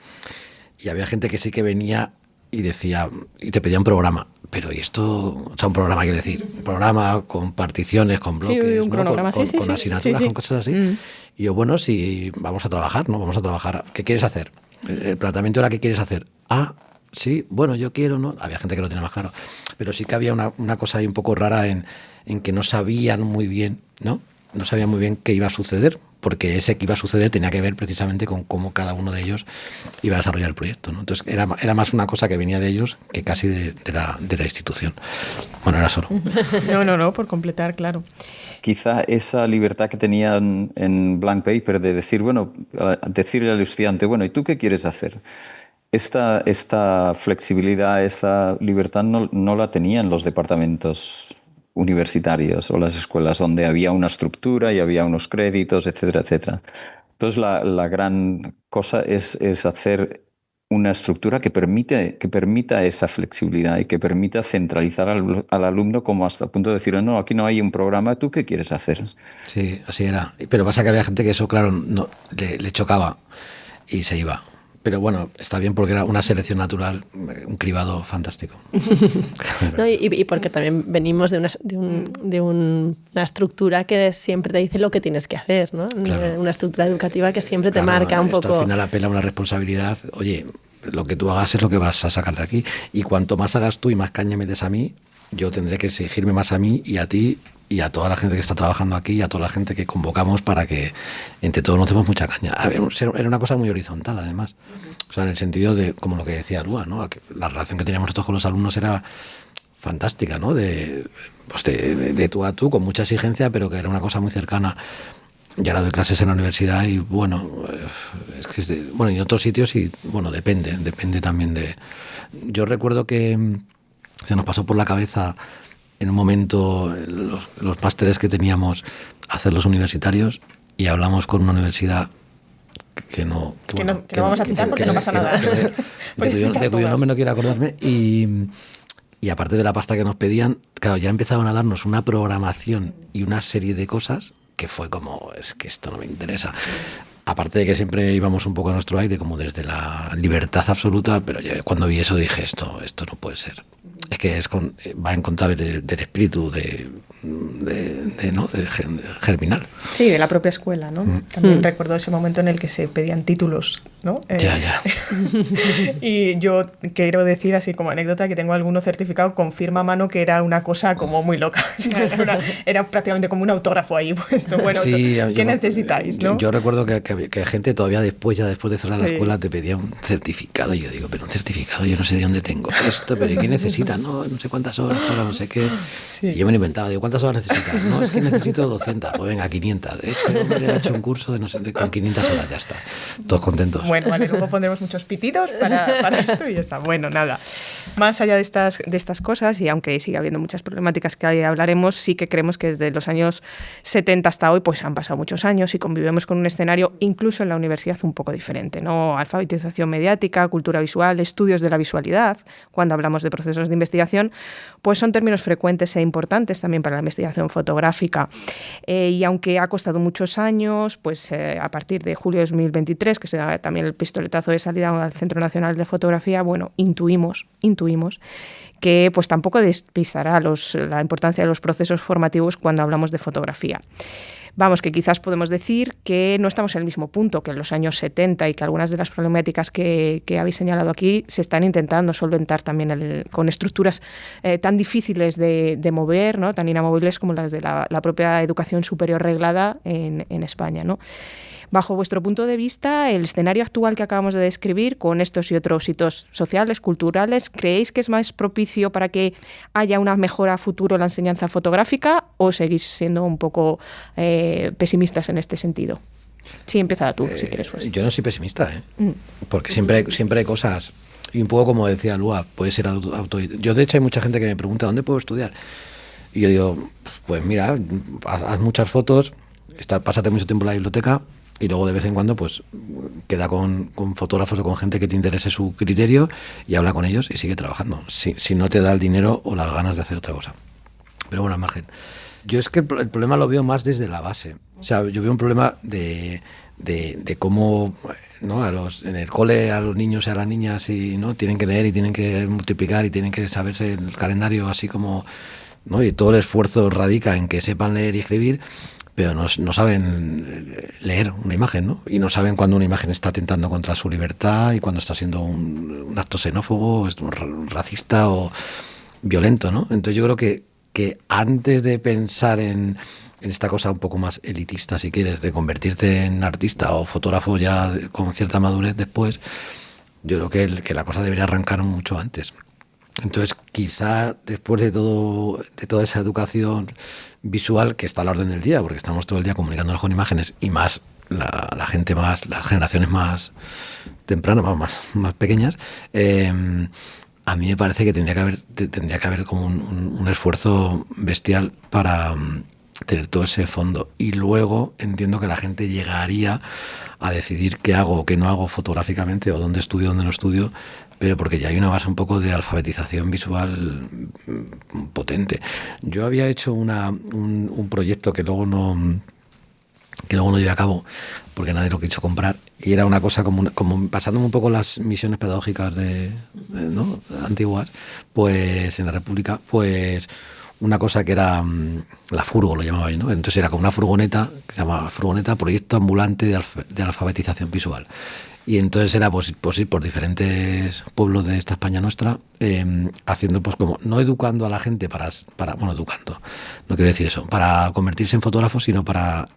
[SPEAKER 4] Y había gente que sí que venía y decía, y te pedía un programa. Pero ¿y esto? O sea, un programa, quiere decir, un programa con particiones, con bloques,
[SPEAKER 3] sí, un cronograma,
[SPEAKER 4] con asignaturas, con cosas así. Y yo, bueno, si vamos a trabajar, ¿no? Vamos a trabajar. ¿Qué quieres hacer? El planteamiento era, ¿qué quieres hacer? Sí, bueno, yo quiero, ¿no? Había gente que lo tenía más claro. Pero sí que había una cosa ahí un poco rara en que no sabían muy bien, ¿no? No sabían muy bien qué iba a suceder, porque ese que iba a suceder tenía que ver precisamente con cómo cada uno de ellos iba a desarrollar el proyecto, ¿no? Entonces era más una cosa que venía de ellos que casi de la institución. Bueno, era solo.
[SPEAKER 3] No, por completar, claro.
[SPEAKER 6] Quizá esa libertad que tenían en Blank Paper de decir, bueno, decirle al estudiante, bueno, ¿y tú qué quieres hacer? Esta flexibilidad, esta libertad no la tenían los departamentos universitarios o las escuelas donde había una estructura y había unos créditos, etcétera, etcétera. Entonces la gran cosa es hacer una estructura que permita esa flexibilidad y que permita centralizar al alumno como hasta el punto de decir, no, aquí no hay un programa, ¿tú qué quieres hacer?
[SPEAKER 4] Sí, así era. Pero pasa que había gente que eso, claro, no, le chocaba y se iba. Pero bueno, está bien porque era una selección natural, un cribado fantástico.
[SPEAKER 2] No, y porque también venimos de una estructura que siempre te dice lo que tienes que hacer, ¿no? Claro. Una estructura educativa que siempre te marca un poco.
[SPEAKER 4] Al final apela a una responsabilidad. Oye, lo que tú hagas es lo que vas a sacar de aquí. Y cuanto más hagas tú y más caña me des a mí, yo tendré que exigirme más a mí y a ti y a toda la gente que está trabajando aquí y a toda la gente que convocamos para que entre todos nos demos mucha caña. Era una cosa muy horizontal, además. O sea, en el sentido de, como lo que decía Lua, ¿no? La relación que teníamos nosotros con los alumnos era fantástica, ¿no? De tú a tú, con mucha exigencia, pero que era una cosa muy cercana. Y ahora doy clases en la universidad y, bueno, es que y en otros sitios y, bueno, depende también de... Yo recuerdo que se nos pasó por la cabeza en un momento los másteres que teníamos hacerlos universitarios y hablamos con una universidad que no
[SPEAKER 3] vamos a citar porque no pasa nada.
[SPEAKER 4] De cuyo nombre no quiero acordarme y aparte de la pasta que nos pedían, claro, ya empezaban a darnos una programación y una serie de cosas que fue como, es que esto no me interesa. Aparte de que siempre íbamos un poco a nuestro aire, como desde la libertad absoluta, pero yo cuando vi eso dije, esto no puede ser. Es que va en contra del espíritu de germinal.
[SPEAKER 3] Sí, de la propia escuela, ¿no? También recuerdo ese momento en el que se pedían títulos, ¿no?
[SPEAKER 4] Ya.
[SPEAKER 3] Y yo quiero decir, así como anécdota, que tengo alguno certificado con firma a mano que era una cosa como muy loca. O sea, era prácticamente como un autógrafo ahí puesto. Bueno, sí, ¿qué necesitáis, no?
[SPEAKER 4] Yo recuerdo que gente todavía después de cerrar la escuela te pedía un certificado. Y yo digo, pero un certificado yo no sé de dónde tengo esto, pero ¿y qué necesitas? No sé cuántas horas, para no sé qué. Sí. Y yo me lo inventaba, digo, ¿cuántas horas necesitas? No, es que necesito 200. Pues venga, 500. Este hombre ha hecho un curso con 500 horas, ya está. Todos contentos.
[SPEAKER 3] Bueno, vale, luego pondremos muchos pititos para esto y ya está. Bueno, nada. Más allá de estas cosas, y aunque sigue habiendo muchas problemáticas que hablaremos, sí que creemos que desde los años 70 hasta hoy pues han pasado muchos años y convivimos con un escenario, incluso en la universidad, un poco diferente, ¿no? Alfabetización mediática, cultura visual, estudios de la visualidad, cuando hablamos de procesos de investigación, pues son términos frecuentes e importantes también para la investigación fotográfica. Y aunque ha costado muchos años, pues a partir de julio de 2023, que se da también el pistoletazo de salida al Centro Nacional de Fotografía, bueno, intuimos que pues tampoco despistará la importancia de los procesos formativos cuando hablamos de fotografía. Vamos, que quizás podemos decir que no estamos en el mismo punto que en los años 70 y que algunas de las problemáticas que habéis señalado aquí se están intentando solventar también con estructuras tan difíciles de mover, ¿no? Tan inamovibles como las de la propia educación superior reglada en España, ¿no? Bajo vuestro punto de vista, el escenario actual que acabamos de describir, con estos y otros hitos sociales, culturales, ¿creéis que es más propicio para que haya una mejora a futuro en la enseñanza fotográfica o seguís siendo un poco pesimistas en este sentido? Sí, empieza tú, si quieres. Pues.
[SPEAKER 4] Yo no soy pesimista, porque siempre hay cosas, y un poco como decía Lua, puede ser yo de hecho hay mucha gente que me pregunta ¿dónde puedo estudiar? Y yo digo, pues mira, haz muchas fotos, pásate mucho tiempo en la biblioteca, y luego de vez en cuando pues queda con fotógrafos o con gente que te interese su criterio y habla con ellos y sigue trabajando, si no te da el dinero o las ganas de hacer otra cosa. Pero bueno, al margen. Yo es que el problema lo veo más desde la base. O sea, yo veo un problema de cómo, ¿no? En el cole a los niños y a las niñas ¿no? tienen que leer y tienen que multiplicar y tienen que saberse el calendario así como, ¿no? Y todo el esfuerzo radica en que sepan leer y escribir, pero no saben leer una imagen, ¿no? Y no saben cuando una imagen está atentando contra su libertad y cuando está siendo un acto xenófobo, racista o violento, ¿no? Entonces yo creo que antes de pensar en esta cosa un poco más elitista, si quieres, de convertirte en artista o fotógrafo ya con cierta madurez después, yo creo que la cosa debería arrancar mucho antes. Entonces, quizá después de toda esa educación visual que está a la orden del día, porque estamos todo el día comunicándonos con imágenes y más la gente más, las generaciones más tempranas, más pequeñas, a mí me parece que tendría que haber como un esfuerzo bestial para tener todo ese fondo. Y luego entiendo que la gente llegaría a decidir qué hago o qué no hago fotográficamente, o dónde estudio, dónde no estudio, pero porque ya hay una base un poco de alfabetización visual potente. Yo había hecho un proyecto que luego no llevé a cabo porque nadie lo quiso comprar, y era una cosa como pasándome un poco las misiones pedagógicas ¿no? antiguas, pues en la República, pues una cosa que era la furgo, lo llamaba yo, ¿no? Entonces era como una furgoneta, que se llamaba furgoneta Proyecto Ambulante de Alfabetización Visual. Y entonces era pues ir por diferentes pueblos de esta España nuestra, haciendo pues como, no educando a la gente para educando, no quiero decir eso, para convertirse en fotógrafos, sino para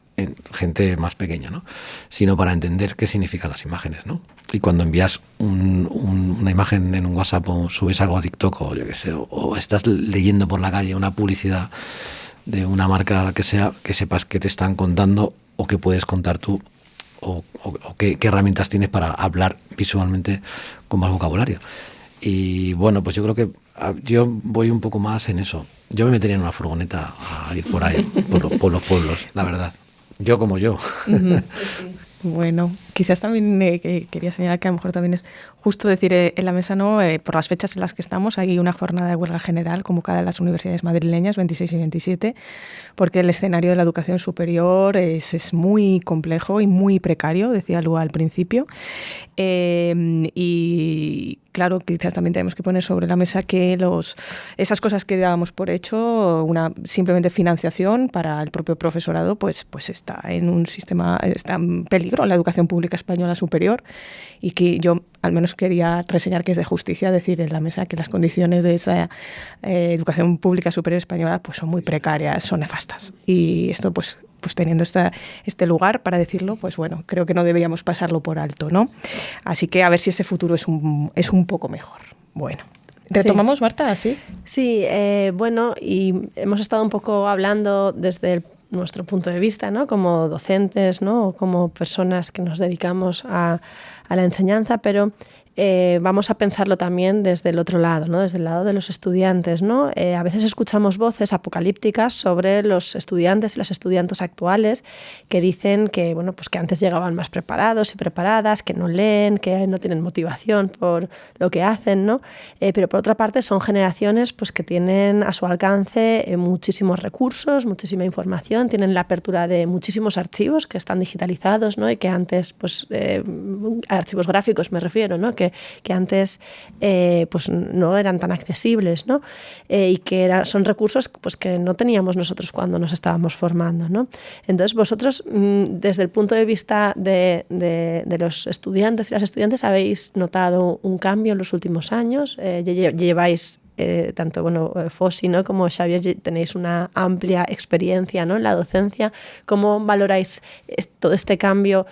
[SPEAKER 4] gente más pequeña, ¿no? Sino para entender qué significan las imágenes, ¿no? Y cuando envías una imagen en un WhatsApp o subes algo a TikTok o yo qué sé, o estás leyendo por la calle una publicidad de una marca que sea, que sepas qué te están contando o qué puedes contar tú, o qué herramientas tienes para hablar visualmente con más vocabulario. Y bueno, pues yo creo que yo voy un poco más en eso. Yo me metería en una furgoneta a ir por ahí, por los pueblos, la verdad. Yo como yo.
[SPEAKER 3] Bueno, quizás también quería señalar que a lo mejor también es justo decir en la mesa, ¿no? Por las fechas en las que estamos, hay una jornada de huelga general convocada en las universidades madrileñas, 26 y 27, porque el escenario de la educación superior es muy complejo y muy precario, decía Lua al principio. Y claro, quizás también tenemos que poner sobre la mesa que esas cosas que dábamos por hecho, una simplemente financiación para el propio profesorado, pues está en un sistema, está en peligro la educación pública española superior, y que yo al menos quería reseñar que es de justicia decir en la mesa que las condiciones de esa educación pública superior española pues son muy precarias, son nefastas. Y esto pues teniendo este lugar para decirlo, pues bueno, creo que no deberíamos pasarlo por alto, ¿no? Así que a ver si ese futuro es un poco mejor. Bueno, ¿retomamos, sí. Marta? ¿Sí?
[SPEAKER 2] Sí, bueno, y hemos estado un poco hablando desde nuestro punto de vista, ¿no? Como docentes, ¿no? O como personas que nos dedicamos a la enseñanza, pero vamos a pensarlo también desde el otro lado, ¿no? Desde el lado de los estudiantes, ¿no? A veces escuchamos voces apocalípticas sobre los estudiantes y las estudiantes actuales que dicen que, bueno, pues que antes llegaban más preparados y preparadas, que no leen, que no tienen motivación por lo que hacen, ¿no? Pero por otra parte son generaciones pues, que tienen a su alcance muchísimos recursos, muchísima información, tienen la apertura de muchísimos archivos que están digitalizados, ¿no? Y que antes, pues, archivos gráficos me refiero, ¿no? Que antes pues no eran tan accesibles, ¿no? Y que son recursos pues, que no teníamos nosotros cuando nos estábamos formando, ¿no? Entonces vosotros, desde el punto de vista de los estudiantes y las estudiantes, ¿habéis notado un cambio en los últimos años? Lleváis tanto Fosi, ¿no? como Xavier, tenéis una amplia experiencia, ¿no? en la docencia. ¿Cómo valoráis todo este cambio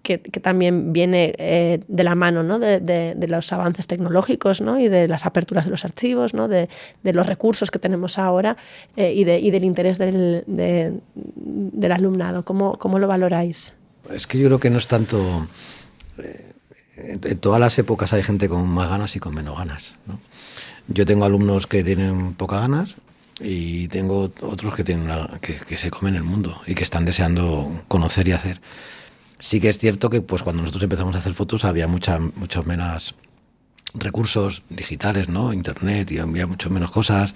[SPEAKER 2] que también viene de la mano, ¿no? de los avances tecnológicos, ¿no? y de las aperturas de los archivos, ¿no? de los recursos que tenemos ahora y del interés del alumnado? ¿Cómo lo valoráis?
[SPEAKER 4] Es que yo creo que no es tanto... En todas las épocas hay gente con más ganas y con menos ganas, ¿no? Yo tengo alumnos que tienen pocas ganas y tengo otros que tienen que se comen el mundo y que están deseando conocer y hacer. Sí que es cierto que pues cuando nosotros empezamos a hacer fotos había muchos menos recursos digitales, ¿no? Internet, y había muchas menos cosas.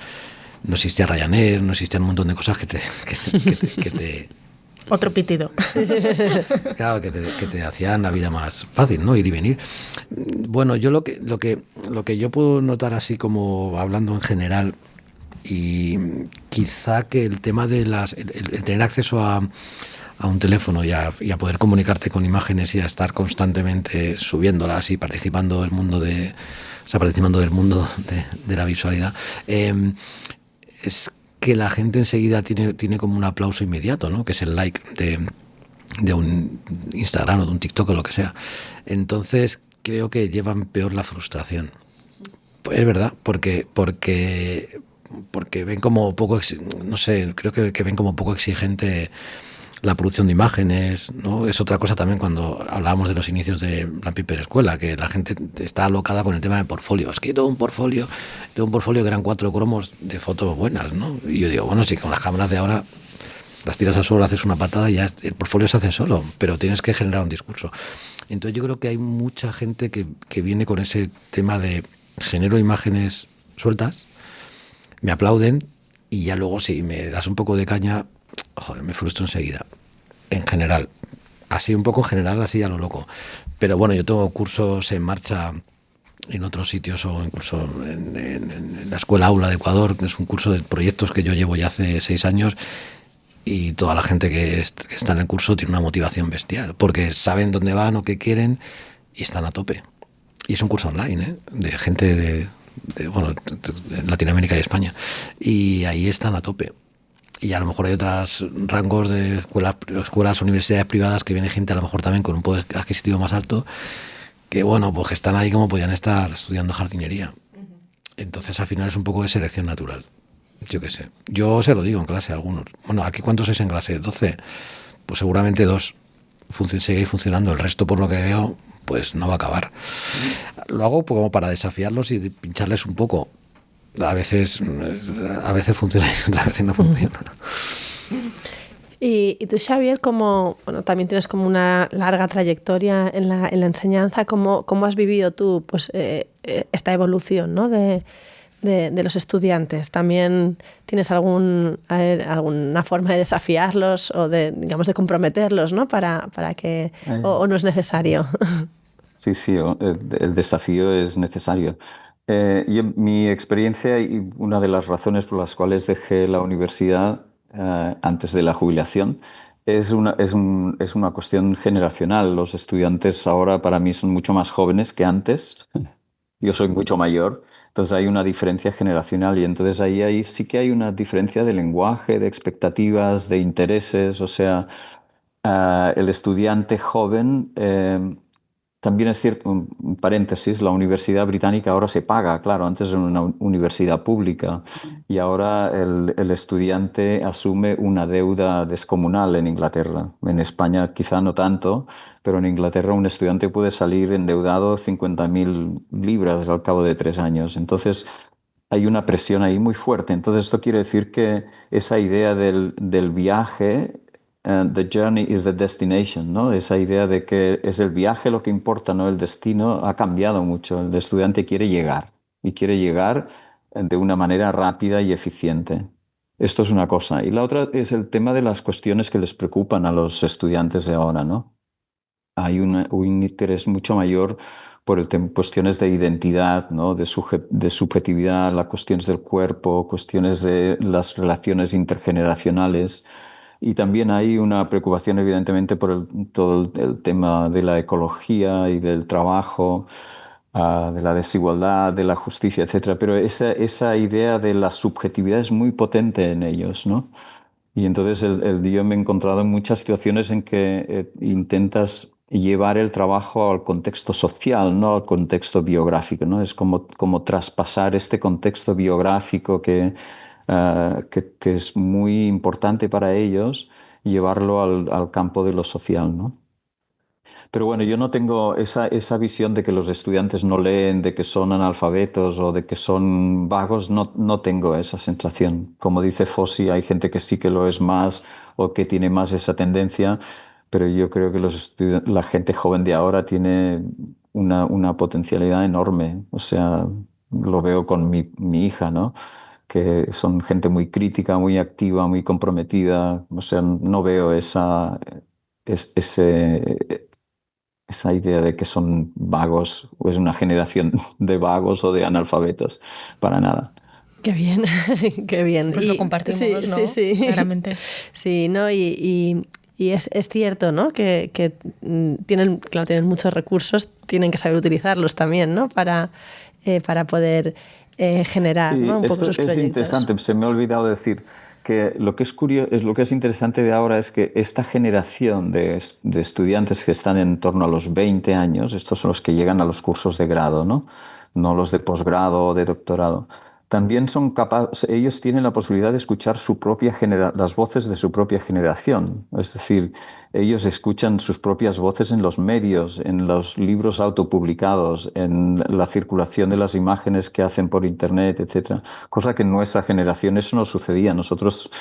[SPEAKER 4] No existía Ryanair, no existían un montón de cosas que te
[SPEAKER 3] Otro pitido.
[SPEAKER 4] claro, que te hacían la vida más fácil, ¿no? Ir y venir. Bueno, yo lo que yo puedo notar así como hablando en general, y quizá que el tema de el tener acceso a un teléfono y a poder comunicarte con imágenes y a estar constantemente subiéndolas y participando del mundo de la visualidad, es que la gente enseguida tiene como un aplauso inmediato, ¿no? Que es el like de un Instagram o de un TikTok o lo que sea. Entonces creo que llevan peor la frustración. Pues es verdad, porque ven como poco, no sé, creo que ven como poco exigente la producción de imágenes, ¿no? Es otra cosa también cuando hablábamos de los inicios de la Piper Escuela, que la gente está alocada con el tema de portfolio. Es que tengo un portfolio que eran 4 cromos de fotos buenas, ¿no? Y yo digo, bueno, sí, con las cámaras de ahora las tiras al suelo, haces una patada y ya el portfolio se hace solo, pero tienes que generar un discurso. Entonces yo creo que hay mucha gente que viene con ese tema de genero imágenes sueltas, me aplauden y ya luego si me das un poco de caña, joder, me frustro enseguida. En general, así un poco en general, así a lo loco. Pero bueno, yo tengo cursos en marcha en otros sitios o incluso en la Escuela Aula de Ecuador, que es un curso de proyectos que yo llevo ya hace 6 años, y toda la gente que está en el curso tiene una motivación bestial, porque saben dónde van o qué quieren y están a tope. Y es un curso online, ¿eh? De gente de Latinoamérica y España. Y ahí están a tope. Y a lo mejor hay otros rangos de escuelas, universidades privadas que viene gente a lo mejor también con un poder adquisitivo más alto, que bueno, pues que están ahí como podían estar estudiando jardinería. Entonces al final es un poco de selección natural. Yo qué sé. Yo se lo digo en clase a algunos. Bueno, ¿aquí cuántos sois en clase? 12. Pues seguramente 2 seguís funcionando. El resto, por lo que veo, pues no va a acabar. Lo hago como para desafiarlos y pincharles un poco. A veces funciona y otras veces no funciona.
[SPEAKER 2] Y tú, Xavier, como bueno, también tienes como una larga trayectoria en la enseñanza, ¿cómo has vivido tú pues, esta evolución, ¿no? de los estudiantes? ¿También tienes alguna forma de desafiarlos o de, digamos, de comprometerlos, ¿no? para que o no es necesario?
[SPEAKER 6] Sí, el desafío es necesario. Mi experiencia y una de las razones por las cuales dejé la universidad antes de la jubilación es una cuestión generacional. Los estudiantes ahora para mí son mucho más jóvenes que antes. Yo soy mucho mayor, entonces hay una diferencia generacional y entonces ahí sí que hay una diferencia de lenguaje, de expectativas, de intereses. O sea, el estudiante joven... también es cierto, un paréntesis, la universidad británica ahora se paga, claro, antes era una universidad pública y ahora el estudiante asume una deuda descomunal en Inglaterra. En España quizá no tanto, pero en Inglaterra un estudiante puede salir endeudado 50.000 libras al cabo de 3 años. Entonces hay una presión ahí muy fuerte. Entonces esto quiere decir que esa idea del viaje... the journey is the destination, ¿no? Esa idea de que es el viaje lo que importa, no el destino, ha cambiado mucho. El estudiante quiere llegar y quiere llegar de una manera rápida y eficiente. Esto es una cosa. Y la otra es el tema de las cuestiones que les preocupan a los estudiantes de ahora, ¿no? Hay un interés mucho mayor por cuestiones de identidad, ¿no? de subjetividad, las cuestiones del cuerpo, cuestiones de las relaciones intergeneracionales. Y también hay una preocupación, evidentemente, por todo el tema de la ecología y del trabajo, de la desigualdad, de la justicia, etcétera. Pero esa idea de la subjetividad es muy potente en ellos, ¿no? Y entonces yo me he encontrado en muchas situaciones en que intentas llevar el trabajo al contexto social, no al contexto biográfico, ¿no? Es como traspasar este contexto biográfico que es muy importante para ellos, llevarlo al campo de lo social, ¿no? Pero bueno, yo no tengo esa visión de que los estudiantes no leen, de que son analfabetos o de que son vagos, no tengo esa sensación. Como dice Fossi, hay gente que sí que lo es más o que tiene más esa tendencia, pero yo creo que la gente joven de ahora tiene una potencialidad enorme. O sea, lo veo con mi hija, ¿no? Que son gente muy crítica, muy activa, muy comprometida. O sea, no veo ese esa idea de que son vagos o es una generación de vagos o de analfabetos, para nada.
[SPEAKER 2] Qué bien, qué bien.
[SPEAKER 3] Pues lo compartimos,
[SPEAKER 2] sí,
[SPEAKER 3] ¿no?
[SPEAKER 2] Sí, sí.
[SPEAKER 3] Claramente.
[SPEAKER 2] Sí, ¿no? Y es cierto, ¿no? Que tienen muchos recursos, tienen que saber utilizarlos también, ¿no? Para poder generar,
[SPEAKER 6] Sí,
[SPEAKER 2] ¿no? Un poco
[SPEAKER 6] esto
[SPEAKER 2] sus
[SPEAKER 6] es
[SPEAKER 2] proyectos.
[SPEAKER 6] interesante, se me ha olvidado decir que lo que es curioso, lo que es interesante de ahora es que esta generación de estudiantes que están en torno a los 20 años, estos son los que llegan a los cursos de grado, ¿no? No los de posgrado o de doctorado. También son capaces, ellos tienen la posibilidad de escuchar las voces de su propia generación. Es decir, ellos escuchan sus propias voces en los medios, en los libros autopublicados, en la circulación de las imágenes que hacen por internet, etcétera. Cosa que en nuestra generación eso no sucedía. Nosotros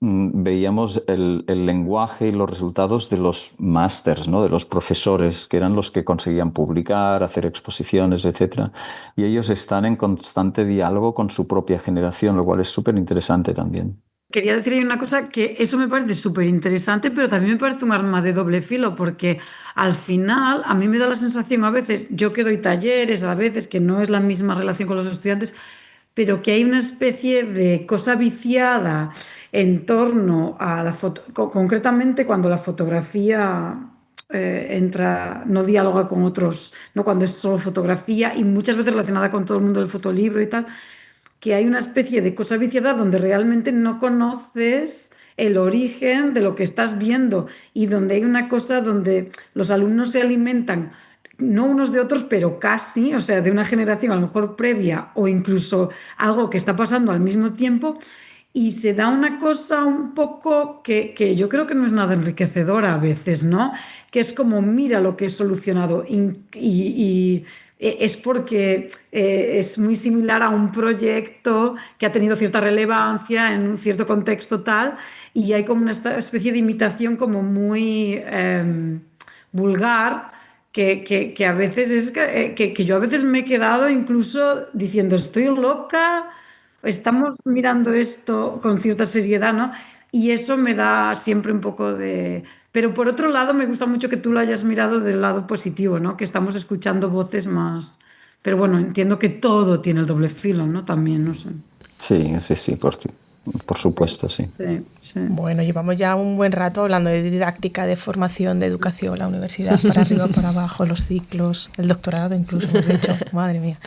[SPEAKER 6] veíamos el lenguaje y los resultados de los másters, ¿no? De los profesores, que eran los que conseguían publicar, hacer exposiciones, etcétera. Y ellos están en constante diálogo con su propia generación, lo cual es súper interesante también.
[SPEAKER 5] Quería decir ahí una cosa, que eso me parece súper interesante, pero también me parece un arma de doble filo, porque al final a mí me da la sensación a veces, yo que doy talleres, a veces que no es la misma relación con los estudiantes, pero que hay una especie de cosa viciada en torno a la foto, concretamente cuando la fotografía no dialoga con otros, no cuando es solo fotografía y muchas veces relacionada con todo el mundo del fotolibro y tal, que hay una especie de cosa viciada donde realmente no conoces el origen de lo que estás viendo y donde hay una cosa donde los alumnos se alimentan no unos de otros, pero casi, o sea, de una generación a lo mejor previa o incluso algo que está pasando al mismo tiempo y se da una cosa un poco que yo creo que no es nada enriquecedora a veces, ¿no? Que es como, mira lo que he solucionado y es porque es muy similar a un proyecto que ha tenido cierta relevancia en un cierto contexto tal y hay como una especie de imitación como muy vulgar que a veces es que yo a veces me he quedado incluso diciendo, estoy loca, estamos mirando esto con cierta seriedad, ¿no? Y eso me da siempre un poco de... Pero por otro lado, me gusta mucho que tú lo hayas mirado del lado positivo, ¿no? Que estamos escuchando voces más... Pero bueno, entiendo que todo tiene el doble filo, ¿no? También, no sé.
[SPEAKER 6] Sí, sí, sí, por supuesto, sí.
[SPEAKER 5] Sí, sí.
[SPEAKER 3] Bueno, llevamos ya un buen rato hablando de didáctica, de formación, de educación, la universidad, para arriba, para abajo, los ciclos, el doctorado incluso, hemos dicho, madre mía.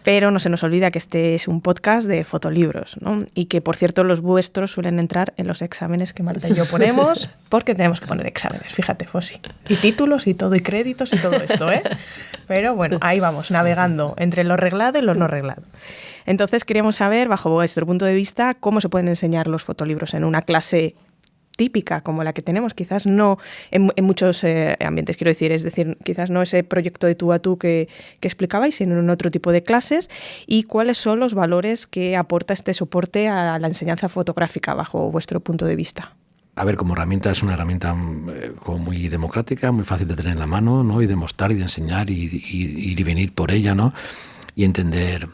[SPEAKER 3] Pero no se nos olvida que este es un podcast de fotolibros, ¿no? Y que, por cierto, los vuestros suelen entrar en los exámenes que Marta y yo ponemos, porque tenemos que poner exámenes, fíjate, Fossi. Y títulos y todo, y créditos y todo esto, ¿eh? Pero bueno, ahí vamos, navegando entre lo reglado y lo no reglado. Entonces queríamos saber, bajo vuestro punto de vista, cómo se pueden enseñar los fotolibros en una clase típica como la que tenemos, quizás no en muchos ambientes, quiero decir, es decir, quizás no ese proyecto de tú a tú que explicabais, sino en otro tipo de clases, y cuáles son los valores que aporta este soporte a la enseñanza fotográfica bajo vuestro punto de vista.
[SPEAKER 4] A ver, como herramienta es una herramienta como muy democrática, muy fácil de tener en la mano, ¿no? Y de mostrar y de enseñar y ir y venir por ella, ¿no? Y entender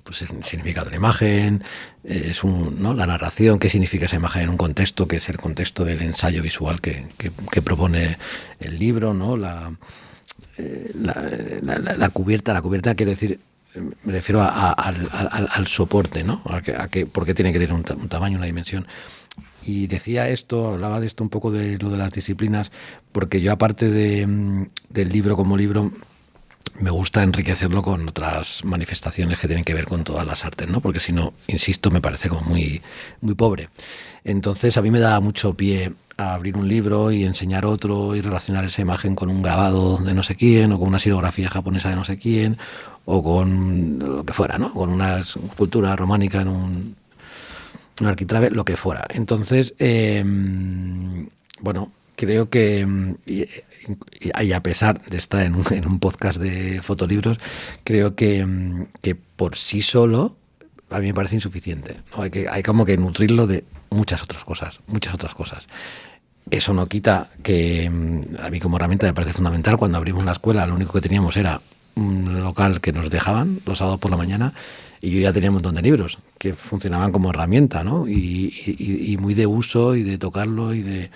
[SPEAKER 4] pues el significado de la imagen, ¿no? La narración, qué significa esa imagen en un contexto, que es el contexto del ensayo visual que propone el libro, ¿no? La cubierta quiero decir, me refiero al soporte, ¿no? Porque tiene que tener un tamaño, una dimensión. Y hablaba de esto un poco de lo de las disciplinas, porque yo aparte del libro como libro, me gusta enriquecerlo con otras manifestaciones que tienen que ver con todas las artes, ¿no? Porque si no, insisto, me parece como muy, muy pobre. Entonces a mí me da mucho pie a abrir un libro y enseñar otro y relacionar esa imagen con un grabado de no sé quién o con una xilografía japonesa de no sé quién o con lo que fuera, ¿no? Con una escultura románica en un arquitrabe, lo que fuera. Entonces, bueno, creo que, y a pesar de estar en un podcast de fotolibros, creo que por sí solo a mí me parece insuficiente, ¿no? Hay como que nutrirlo de muchas otras cosas. Eso no quita que a mí como herramienta me parece fundamental. Cuando abrimos la escuela, lo único que teníamos era un local que nos dejaban los sábados por la mañana, y yo ya tenía un montón de libros que funcionaban como herramienta, ¿no? Y muy de uso y de tocarlo y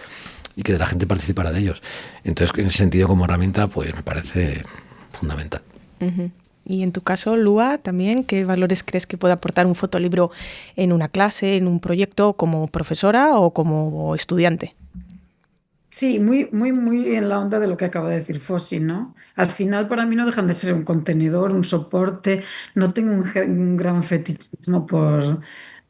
[SPEAKER 4] que la gente participara de ellos. Entonces, en ese sentido, como herramienta, pues me parece fundamental.
[SPEAKER 3] Uh-huh. Y en tu caso, Lua, también, ¿qué valores crees que puede aportar un fotolibro en una clase, en un proyecto, como profesora o como estudiante?
[SPEAKER 5] Sí, muy, muy, muy en la onda de lo que acaba de decir Fossi, ¿no? Al final para mí no dejan de ser un contenedor, un soporte. No tengo un gran fetichismo por,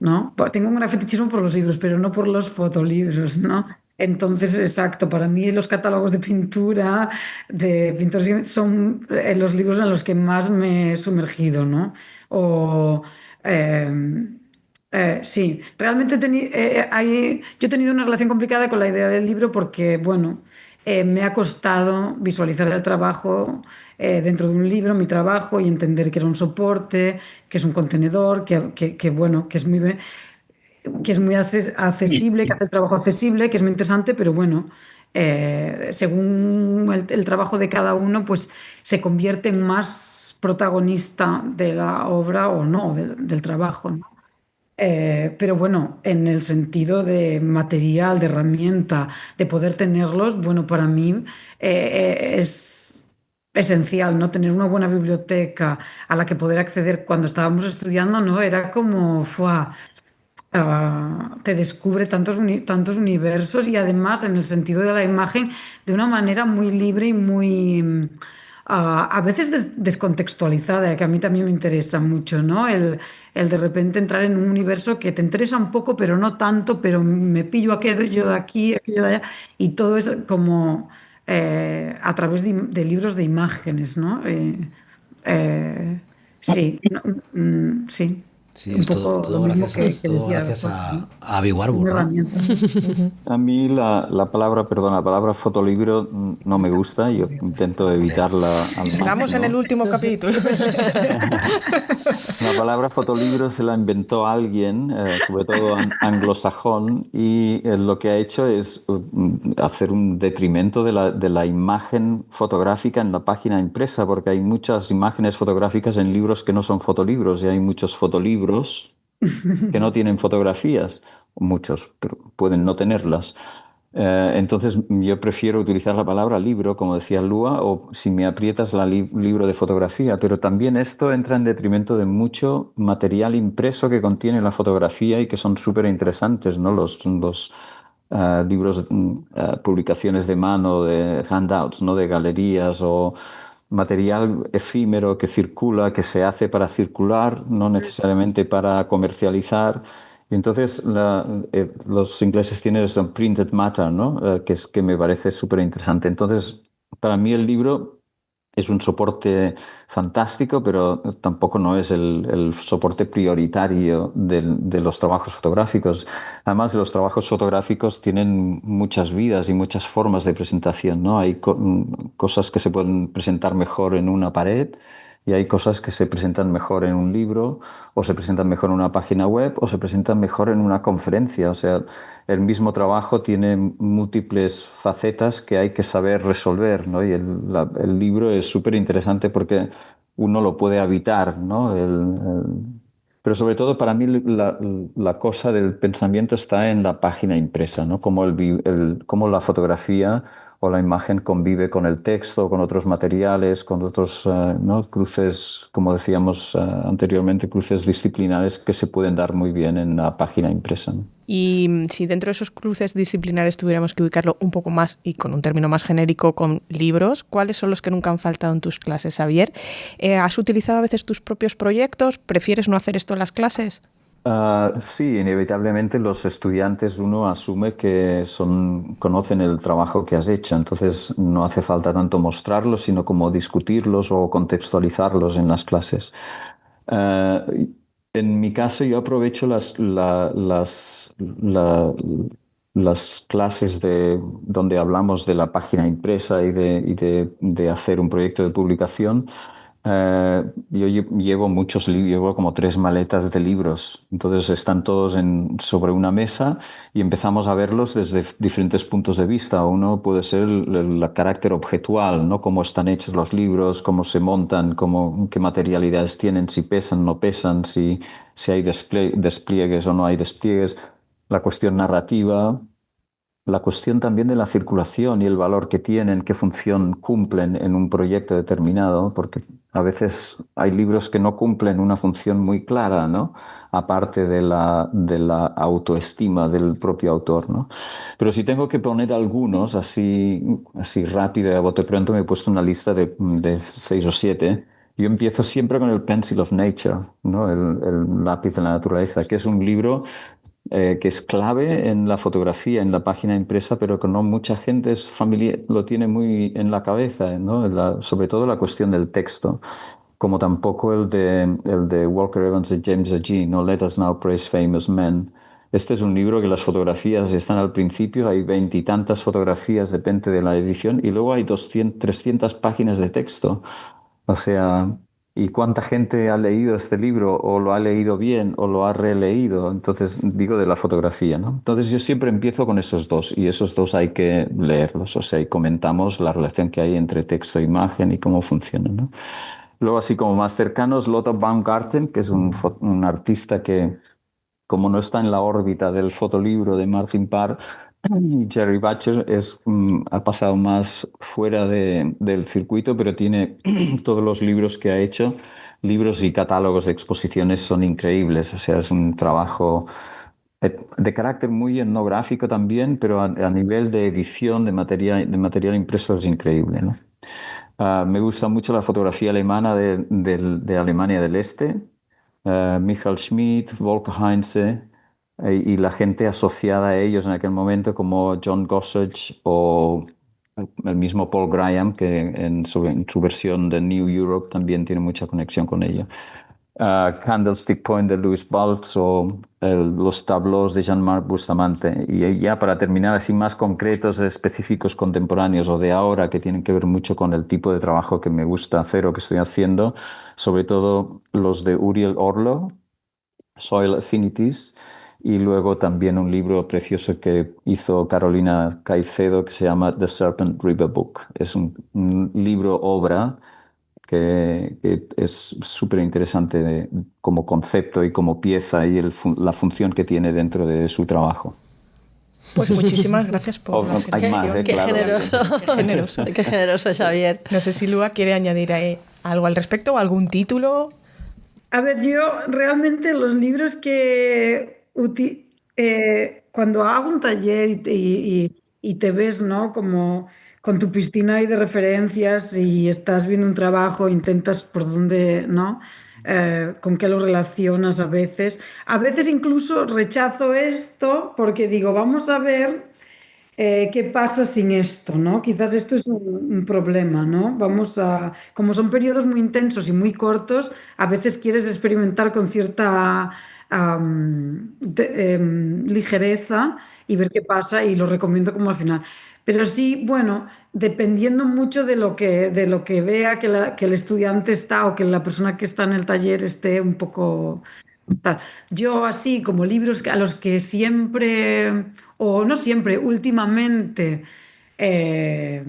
[SPEAKER 5] ¿no? Tengo un gran fetichismo por los libros, pero no por los fotolibros, ¿no? Entonces, exacto, para mí los catálogos de pintura, de pintores son los libros en los que más me he sumergido, ¿no? O... em, sí, realmente yo he tenido una relación complicada con la idea del libro porque, bueno, me ha costado visualizar el trabajo dentro de un libro, mi trabajo, y entender que era un soporte, que es un contenedor, bueno, que es muy accesible, que hace el trabajo accesible, que es muy interesante, pero bueno, según el trabajo de cada uno, pues se convierte en más protagonista de la obra o no, del trabajo, ¿no? Pero bueno, en el sentido de material, de herramienta, de poder tenerlos, bueno, para mí es esencial, ¿no? Tener una buena biblioteca a la que poder acceder cuando estábamos estudiando, ¿no? Era como, ¡fua! Te descubre tantos universos, y además en el sentido de la imagen de una manera muy libre y muy a veces descontextualizada, que a mí también me interesa mucho, ¿no? El de repente entrar en un universo que te interesa un poco, pero no tanto, pero me pillo aquello de aquí, aquello de allá, y todo es como a través de libros de imágenes, ¿no? Sí, sí.
[SPEAKER 4] Sí,
[SPEAKER 5] Un
[SPEAKER 4] es todo,
[SPEAKER 5] poco lo mismo que
[SPEAKER 4] todo
[SPEAKER 5] decía
[SPEAKER 4] gracias
[SPEAKER 5] José, ¿no?
[SPEAKER 4] a Abby
[SPEAKER 5] Una
[SPEAKER 4] Warburg, ¿no?
[SPEAKER 5] herramienta.
[SPEAKER 6] A mí la palabra fotolibro no me gusta, yo intento evitarla al
[SPEAKER 3] Estamos en el
[SPEAKER 6] máximo.
[SPEAKER 3] último capítulo.
[SPEAKER 6] La palabra fotolibro se la inventó alguien, sobre todo anglosajón, y lo que ha hecho es hacer un detrimento de la imagen fotográfica en la página impresa, porque hay muchas imágenes fotográficas en libros que no son fotolibros, y hay muchos fotolibros que no tienen fotografías, muchos, pero pueden no tenerlas. Entonces yo prefiero utilizar la palabra libro, como decía Lua, o si me aprietas libro de fotografía, pero también esto entra en detrimento de mucho material impreso que contiene la fotografía y que son súper interesantes, ¿no? Los libros, publicaciones de mano, de handouts, ¿no? De galerías o material efímero que circula, que se hace para circular, no necesariamente para comercializar. Y entonces los ingleses tienen eso, printed matter, ¿no? Que me parece súper interesante. Entonces, para mí el libro es un soporte fantástico, pero tampoco no es el soporte prioritario de los trabajos fotográficos. Además, los trabajos fotográficos tienen muchas vidas y muchas formas de presentación, ¿no? Hay cosas que se pueden presentar mejor en una pared, y hay cosas que se presentan mejor en un libro, o se presentan mejor en una página web, o se presentan mejor en una conferencia. O sea, el mismo trabajo tiene múltiples facetas que hay que saber resolver, ¿no? Y el libro es súper interesante porque uno lo puede habitar, ¿no? Pero sobre todo para mí la cosa del pensamiento está en la página impresa, ¿no? Cómo la fotografía o la imagen convive con el texto, con otros materiales, con otros, ¿no? Cruces, como decíamos anteriormente, cruces disciplinares que se pueden dar muy bien en la página impresa, ¿no?
[SPEAKER 3] Y si dentro de esos cruces disciplinares tuviéramos que ubicarlo un poco más y con un término más genérico, con libros, ¿cuáles son los que nunca han faltado en tus clases, Xavier? ¿Has utilizado a veces tus propios proyectos? ¿Prefieres no hacer esto en las clases?
[SPEAKER 6] Sí, inevitablemente los estudiantes uno asume que conocen el trabajo que has hecho, entonces no hace falta tanto mostrarlos, sino como discutirlos o contextualizarlos en las clases. En mi caso, yo aprovecho las clases donde hablamos de la página impresa y de hacer un proyecto de publicación, yo llevo muchos libros, llevo como 3 maletas de libros. Entonces están todos sobre una mesa y empezamos a verlos desde diferentes puntos de vista. Uno puede ser el carácter objetual, ¿no? Cómo están hechos los libros, cómo se montan, qué materialidades tienen, si pesan, no pesan, si hay despliegues o no hay despliegues. La cuestión narrativa, la cuestión también de la circulación y el valor que tienen, qué función cumplen en un proyecto determinado, porque a veces hay libros que no cumplen una función muy clara, ¿no? Aparte de la autoestima del propio autor, ¿no? Pero si tengo que poner algunos, así rápido y a bote pronto, me he puesto una lista de 6 o 7. Yo empiezo siempre con el Pencil of Nature, ¿no? El lápiz de la naturaleza, que es un libro que es clave en la fotografía, en la página impresa, pero que no mucha gente lo tiene muy en la cabeza, ¿no? Sobre todo la cuestión del texto, como tampoco el de Walker Evans y James Agee, ¿no? Let Us Now Praise Famous Men. Este es un libro que las fotografías están al principio, hay 20 y tantas fotografías, depende de la edición, y luego hay 200, 300 páginas de texto. O sea, ¿y cuánta gente ha leído este libro o lo ha leído bien o lo ha releído? Entonces, digo de la fotografía, ¿no? Entonces, yo siempre empiezo con esos dos y esos dos hay que leerlos. O sea, y comentamos la relación que hay entre texto e imagen y cómo funcionan, ¿no? Luego, así como más cercanos, Lothar Baumgarten, que es un artista que, como no está en la órbita del fotolibro de Martin Parr, Jerry Butcher ha pasado más fuera del circuito, pero tiene todos los libros que ha hecho, libros y catálogos de exposiciones son increíbles. O sea, es un trabajo de carácter muy etnográfico también, pero a nivel de edición de material impreso es increíble, ¿no? Me gusta mucho la fotografía alemana de Alemania del Este, Michael Schmidt, Volker Heinze, y la gente asociada a ellos en aquel momento como John Gossage o el mismo Paul Graham, que en su versión de New Europe también tiene mucha conexión con ella. Candlestick Point de Louis Baltz o los tableaux de Jean-Marc Bustamante. Y ya para terminar, así más concretos, específicos, contemporáneos o de ahora, que tienen que ver mucho con el tipo de trabajo que me gusta hacer o que estoy haciendo, sobre todo los de Uriel Orlo, Soil Affinities, y luego también un libro precioso que hizo Carolina Caicedo que se llama The Serpent River Book. Es un libro obra que es súper interesante como concepto y como pieza y la función que tiene dentro de su trabajo.
[SPEAKER 3] Pues muchísimas gracias por la
[SPEAKER 6] hay más,
[SPEAKER 2] qué
[SPEAKER 6] claro.
[SPEAKER 2] Generoso.
[SPEAKER 3] Qué generoso.
[SPEAKER 2] Qué generoso, Xavier.
[SPEAKER 3] No sé si Lua quiere añadir algo al respecto o algún título.
[SPEAKER 5] A ver, yo realmente los libros que cuando hago un taller y te ves, ¿no? Como con tu piscina ahí de referencias y estás viendo un trabajo, intentas por dónde, ¿no? Con qué lo relacionas a veces. A veces incluso rechazo esto porque digo, vamos a ver qué pasa sin esto, ¿no? Quizás esto es un problema, ¿no? Como son periodos muy intensos y muy cortos, a veces quieres experimentar con cierta ligereza y ver qué pasa y lo recomiendo como al final. Pero sí, bueno, dependiendo mucho de lo que vea que el estudiante está o que la persona que está en el taller esté un poco tal. Yo así como libros a los que siempre, o no siempre, últimamente eh,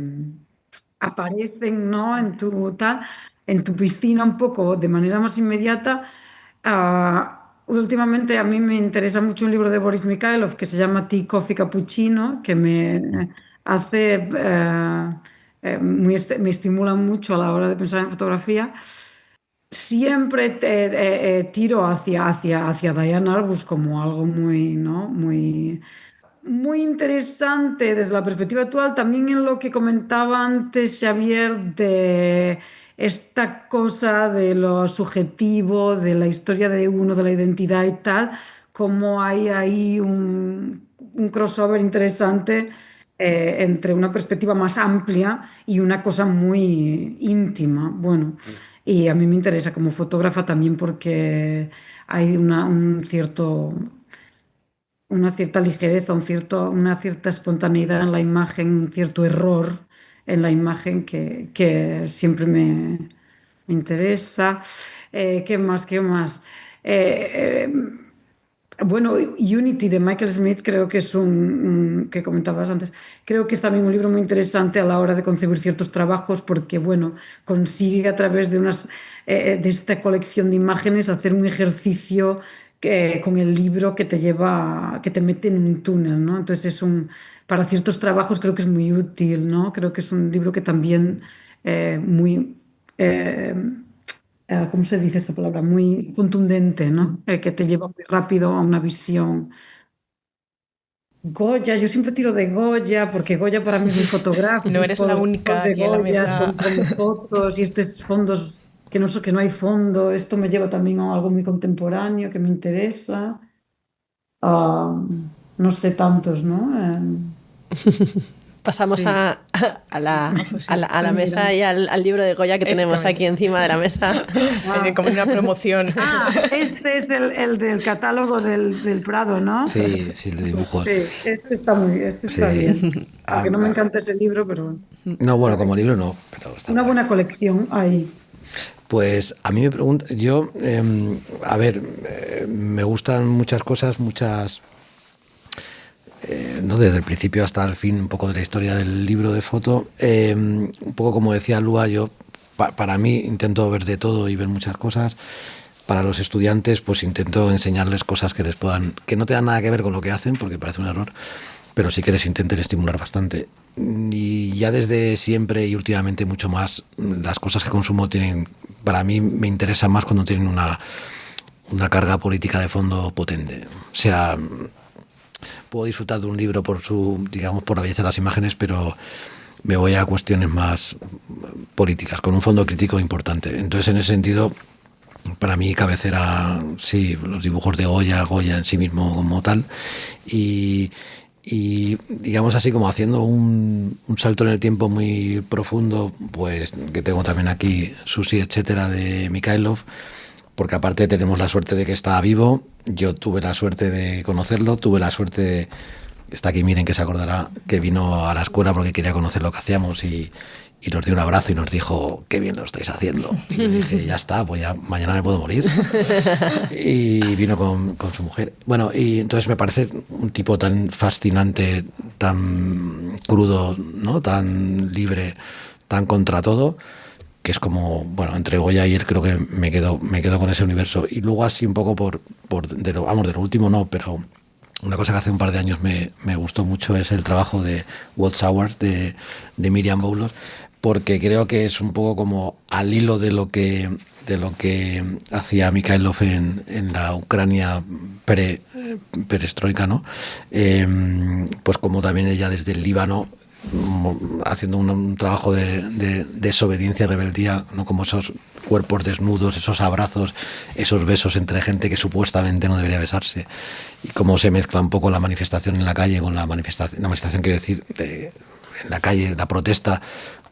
[SPEAKER 5] aparecen, ¿no? En tu piscina un poco de manera más inmediata. Últimamente a mí me interesa mucho un libro de Boris Mikhailov que se llama Tea, Coffee, Cappuccino, que me hace, me estimula mucho a la hora de pensar en fotografía. Siempre tiro hacia Diane Arbus como algo muy, ¿no? Muy interesante desde la perspectiva actual, también en lo que comentaba antes Xavier de esta cosa de lo subjetivo, de la historia de uno, de la identidad y tal, como hay ahí un crossover interesante entre una perspectiva más amplia y una cosa muy íntima. Bueno, y a mí me interesa como fotógrafa también porque hay una cierta ligereza, una cierta espontaneidad en la imagen, un cierto error en la imagen que siempre me interesa. ¿Qué más? ¿Qué más? Eh, bueno, Unity de Michael Smith creo que es que comentabas antes, creo que es también un libro muy interesante a la hora de concebir ciertos trabajos porque, bueno, consigue a través de esta colección de imágenes hacer un ejercicio con el libro que te lleva, que te mete en un túnel, ¿no? Entonces para ciertos trabajos creo que es muy útil, ¿no? Creo que es un libro que también muy... ¿cómo se dice esta palabra? Muy contundente, ¿no? Que te lleva muy rápido a una visión. Goya, yo siempre tiro de Goya, porque Goya para mí es muy fotográfico.
[SPEAKER 3] No eres la única
[SPEAKER 5] de
[SPEAKER 3] aquí en la
[SPEAKER 5] Goya
[SPEAKER 3] mesa.
[SPEAKER 5] son como fotos y estos fondos que no hay fondo. Esto me lleva también a algo muy contemporáneo que me interesa. No sé tantos, ¿no?
[SPEAKER 2] Pasamos
[SPEAKER 5] Sí.
[SPEAKER 2] a la mesa y al libro de Goya que tenemos aquí encima de la mesa.
[SPEAKER 3] Como una promoción.
[SPEAKER 5] Este es el del catálogo del Prado, ¿no?
[SPEAKER 4] Sí, el de dibujos.
[SPEAKER 5] Sí, este está bien. Aunque no me encanta ese libro, pero bueno.
[SPEAKER 4] No, bueno, como libro no, pero está
[SPEAKER 5] Una
[SPEAKER 4] guay.
[SPEAKER 5] buena colección ahí.
[SPEAKER 4] Pues a mí me preguntan, yo, me gustan muchas cosas, no desde el principio hasta el fin, un poco de la historia del libro de foto. Un poco como decía Lua, yo para mí intento ver de todo y ver muchas cosas. Para los estudiantes, pues intento enseñarles cosas que no tengan nada que ver con lo que hacen, porque parece un error, pero sí que les intenten estimular bastante. Y ya desde siempre y últimamente mucho más, las cosas que consumo para mí me interesan más cuando tienen una carga política de fondo potente. O sea, puedo disfrutar de un libro por la belleza de las imágenes, pero me voy a cuestiones más políticas, con un fondo crítico importante. Entonces, en ese sentido, para mí cabecera, sí, los dibujos de Goya en sí mismo como tal, y digamos así como haciendo un salto en el tiempo muy profundo, pues que tengo también aquí Susi, etcétera, de Mikhailov, porque aparte tenemos la suerte de que está vivo. Yo tuve la suerte de conocerlo, está aquí, miren, que se acordará, que vino a la escuela porque quería conocer lo que hacíamos y nos dio un abrazo y nos dijo, qué bien lo estáis haciendo. Y yo dije, ya está, pues ya mañana me puedo morir. Y vino con su mujer. Bueno, y entonces me parece un tipo tan fascinante, tan crudo, ¿no? Tan libre, tan contra todo, que es como, bueno, entre Goya y él creo que me quedo con ese universo. Y luego así un poco de lo último no, pero una cosa que hace un par de años me gustó mucho es el trabajo de What's Ours de Miriam Boulos, porque creo que es un poco como al hilo de lo que hacía Mikhailov en la Ucrania perestroika, ¿no? Pues como también ella desde el Líbano, haciendo un trabajo de desobediencia y rebeldía, ¿no? Como esos cuerpos desnudos, esos abrazos, esos besos entre gente que supuestamente no debería besarse, y cómo se mezcla un poco la manifestación en la calle con la manifestación quiero decir, en la calle, la protesta,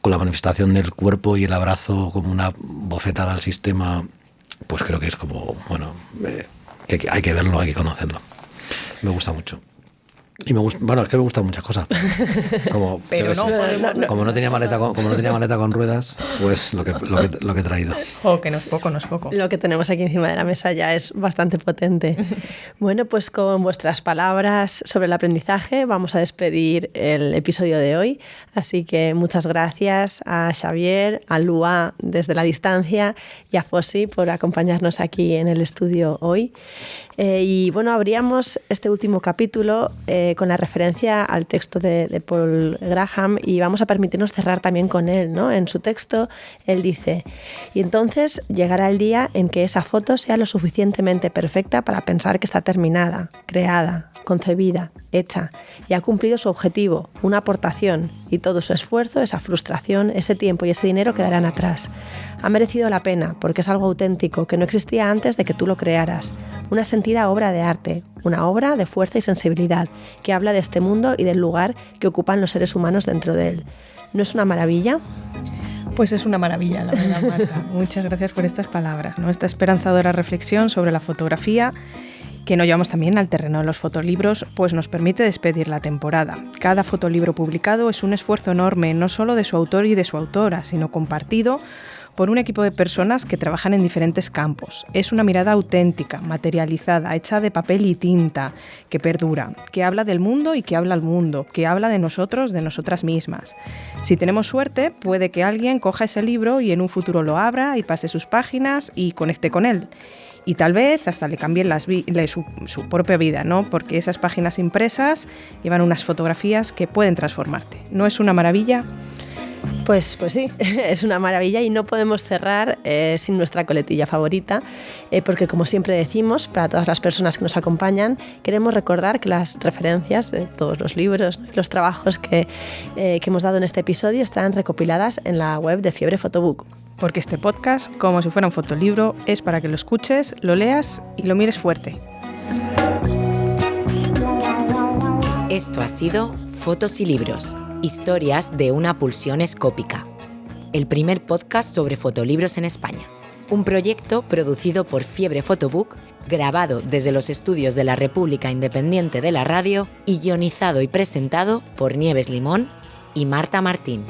[SPEAKER 4] con la manifestación del cuerpo y el abrazo como una bofetada al sistema. Pues creo que es como, bueno, que hay que verlo, hay que conocerlo. Me gusta mucho. Y me gusta, bueno, es que me gustan muchas cosas. Como no tenía maleta con ruedas, pues lo que he traído.
[SPEAKER 3] Que no es poco.
[SPEAKER 2] Lo que tenemos aquí encima de la mesa ya es bastante potente. Bueno, pues con vuestras palabras sobre el aprendizaje vamos a despedir el episodio de hoy. Así que muchas gracias a Xavier, a Lua desde la distancia y a Fossi por acompañarnos aquí en el estudio hoy. Y bueno, abríamos este último capítulo con la referencia al texto de Paul Graham y vamos a permitirnos cerrar también con él, ¿no? En su texto él dice: y entonces llegará el día en que esa foto sea lo suficientemente perfecta para pensar que está terminada, creada, concebida, hecha y ha cumplido su objetivo, una aportación, y todo su esfuerzo, esa frustración, ese tiempo y ese dinero quedarán atrás. Ha merecido la pena porque es algo auténtico que no existía antes de que tú lo crearas, una sentida obra de arte, una obra de fuerza y sensibilidad que habla de este mundo y del lugar que ocupan los seres humanos dentro de él. ¿No es una maravilla?
[SPEAKER 3] Pues es una maravilla, la verdad, Marta. Muchas gracias por estas palabras, ¿no? Esta esperanzadora reflexión sobre la fotografía que nos llevamos también al terreno de los fotolibros, pues nos permite despedir la temporada. Cada fotolibro publicado es un esfuerzo enorme, no solo de su autor y de su autora, sino compartido por un equipo de personas que trabajan en diferentes campos. Es una mirada auténtica, materializada, hecha de papel y tinta, que perdura, que habla del mundo y que habla al mundo, que habla de nosotros, de nosotras mismas. Si tenemos suerte, puede que alguien coja ese libro y en un futuro lo abra y pase sus páginas y conecte con él. Y tal vez hasta le cambien su propia vida, ¿no? Porque esas páginas impresas llevan unas fotografías que pueden transformarte. ¿No es una maravilla?
[SPEAKER 2] Pues sí, es una maravilla y no podemos cerrar sin nuestra coletilla favorita, porque como siempre decimos, para todas las personas que nos acompañan, queremos recordar que las referencias de todos los libros, los trabajos que hemos dado en este episodio estarán recopiladas en la web de Fiebre Photobook.
[SPEAKER 3] Porque este podcast, como si fuera un fotolibro, es para que lo escuches, lo leas y lo mires fuerte.
[SPEAKER 1] Esto ha sido Fotos y Libros, historias de una pulsión escópica. El primer podcast sobre fotolibros en España. Un proyecto producido por Fiebre Photobook, grabado desde los estudios de la República Independiente de la Radio y guionizado y presentado por Nieves Limón y Marta Martín.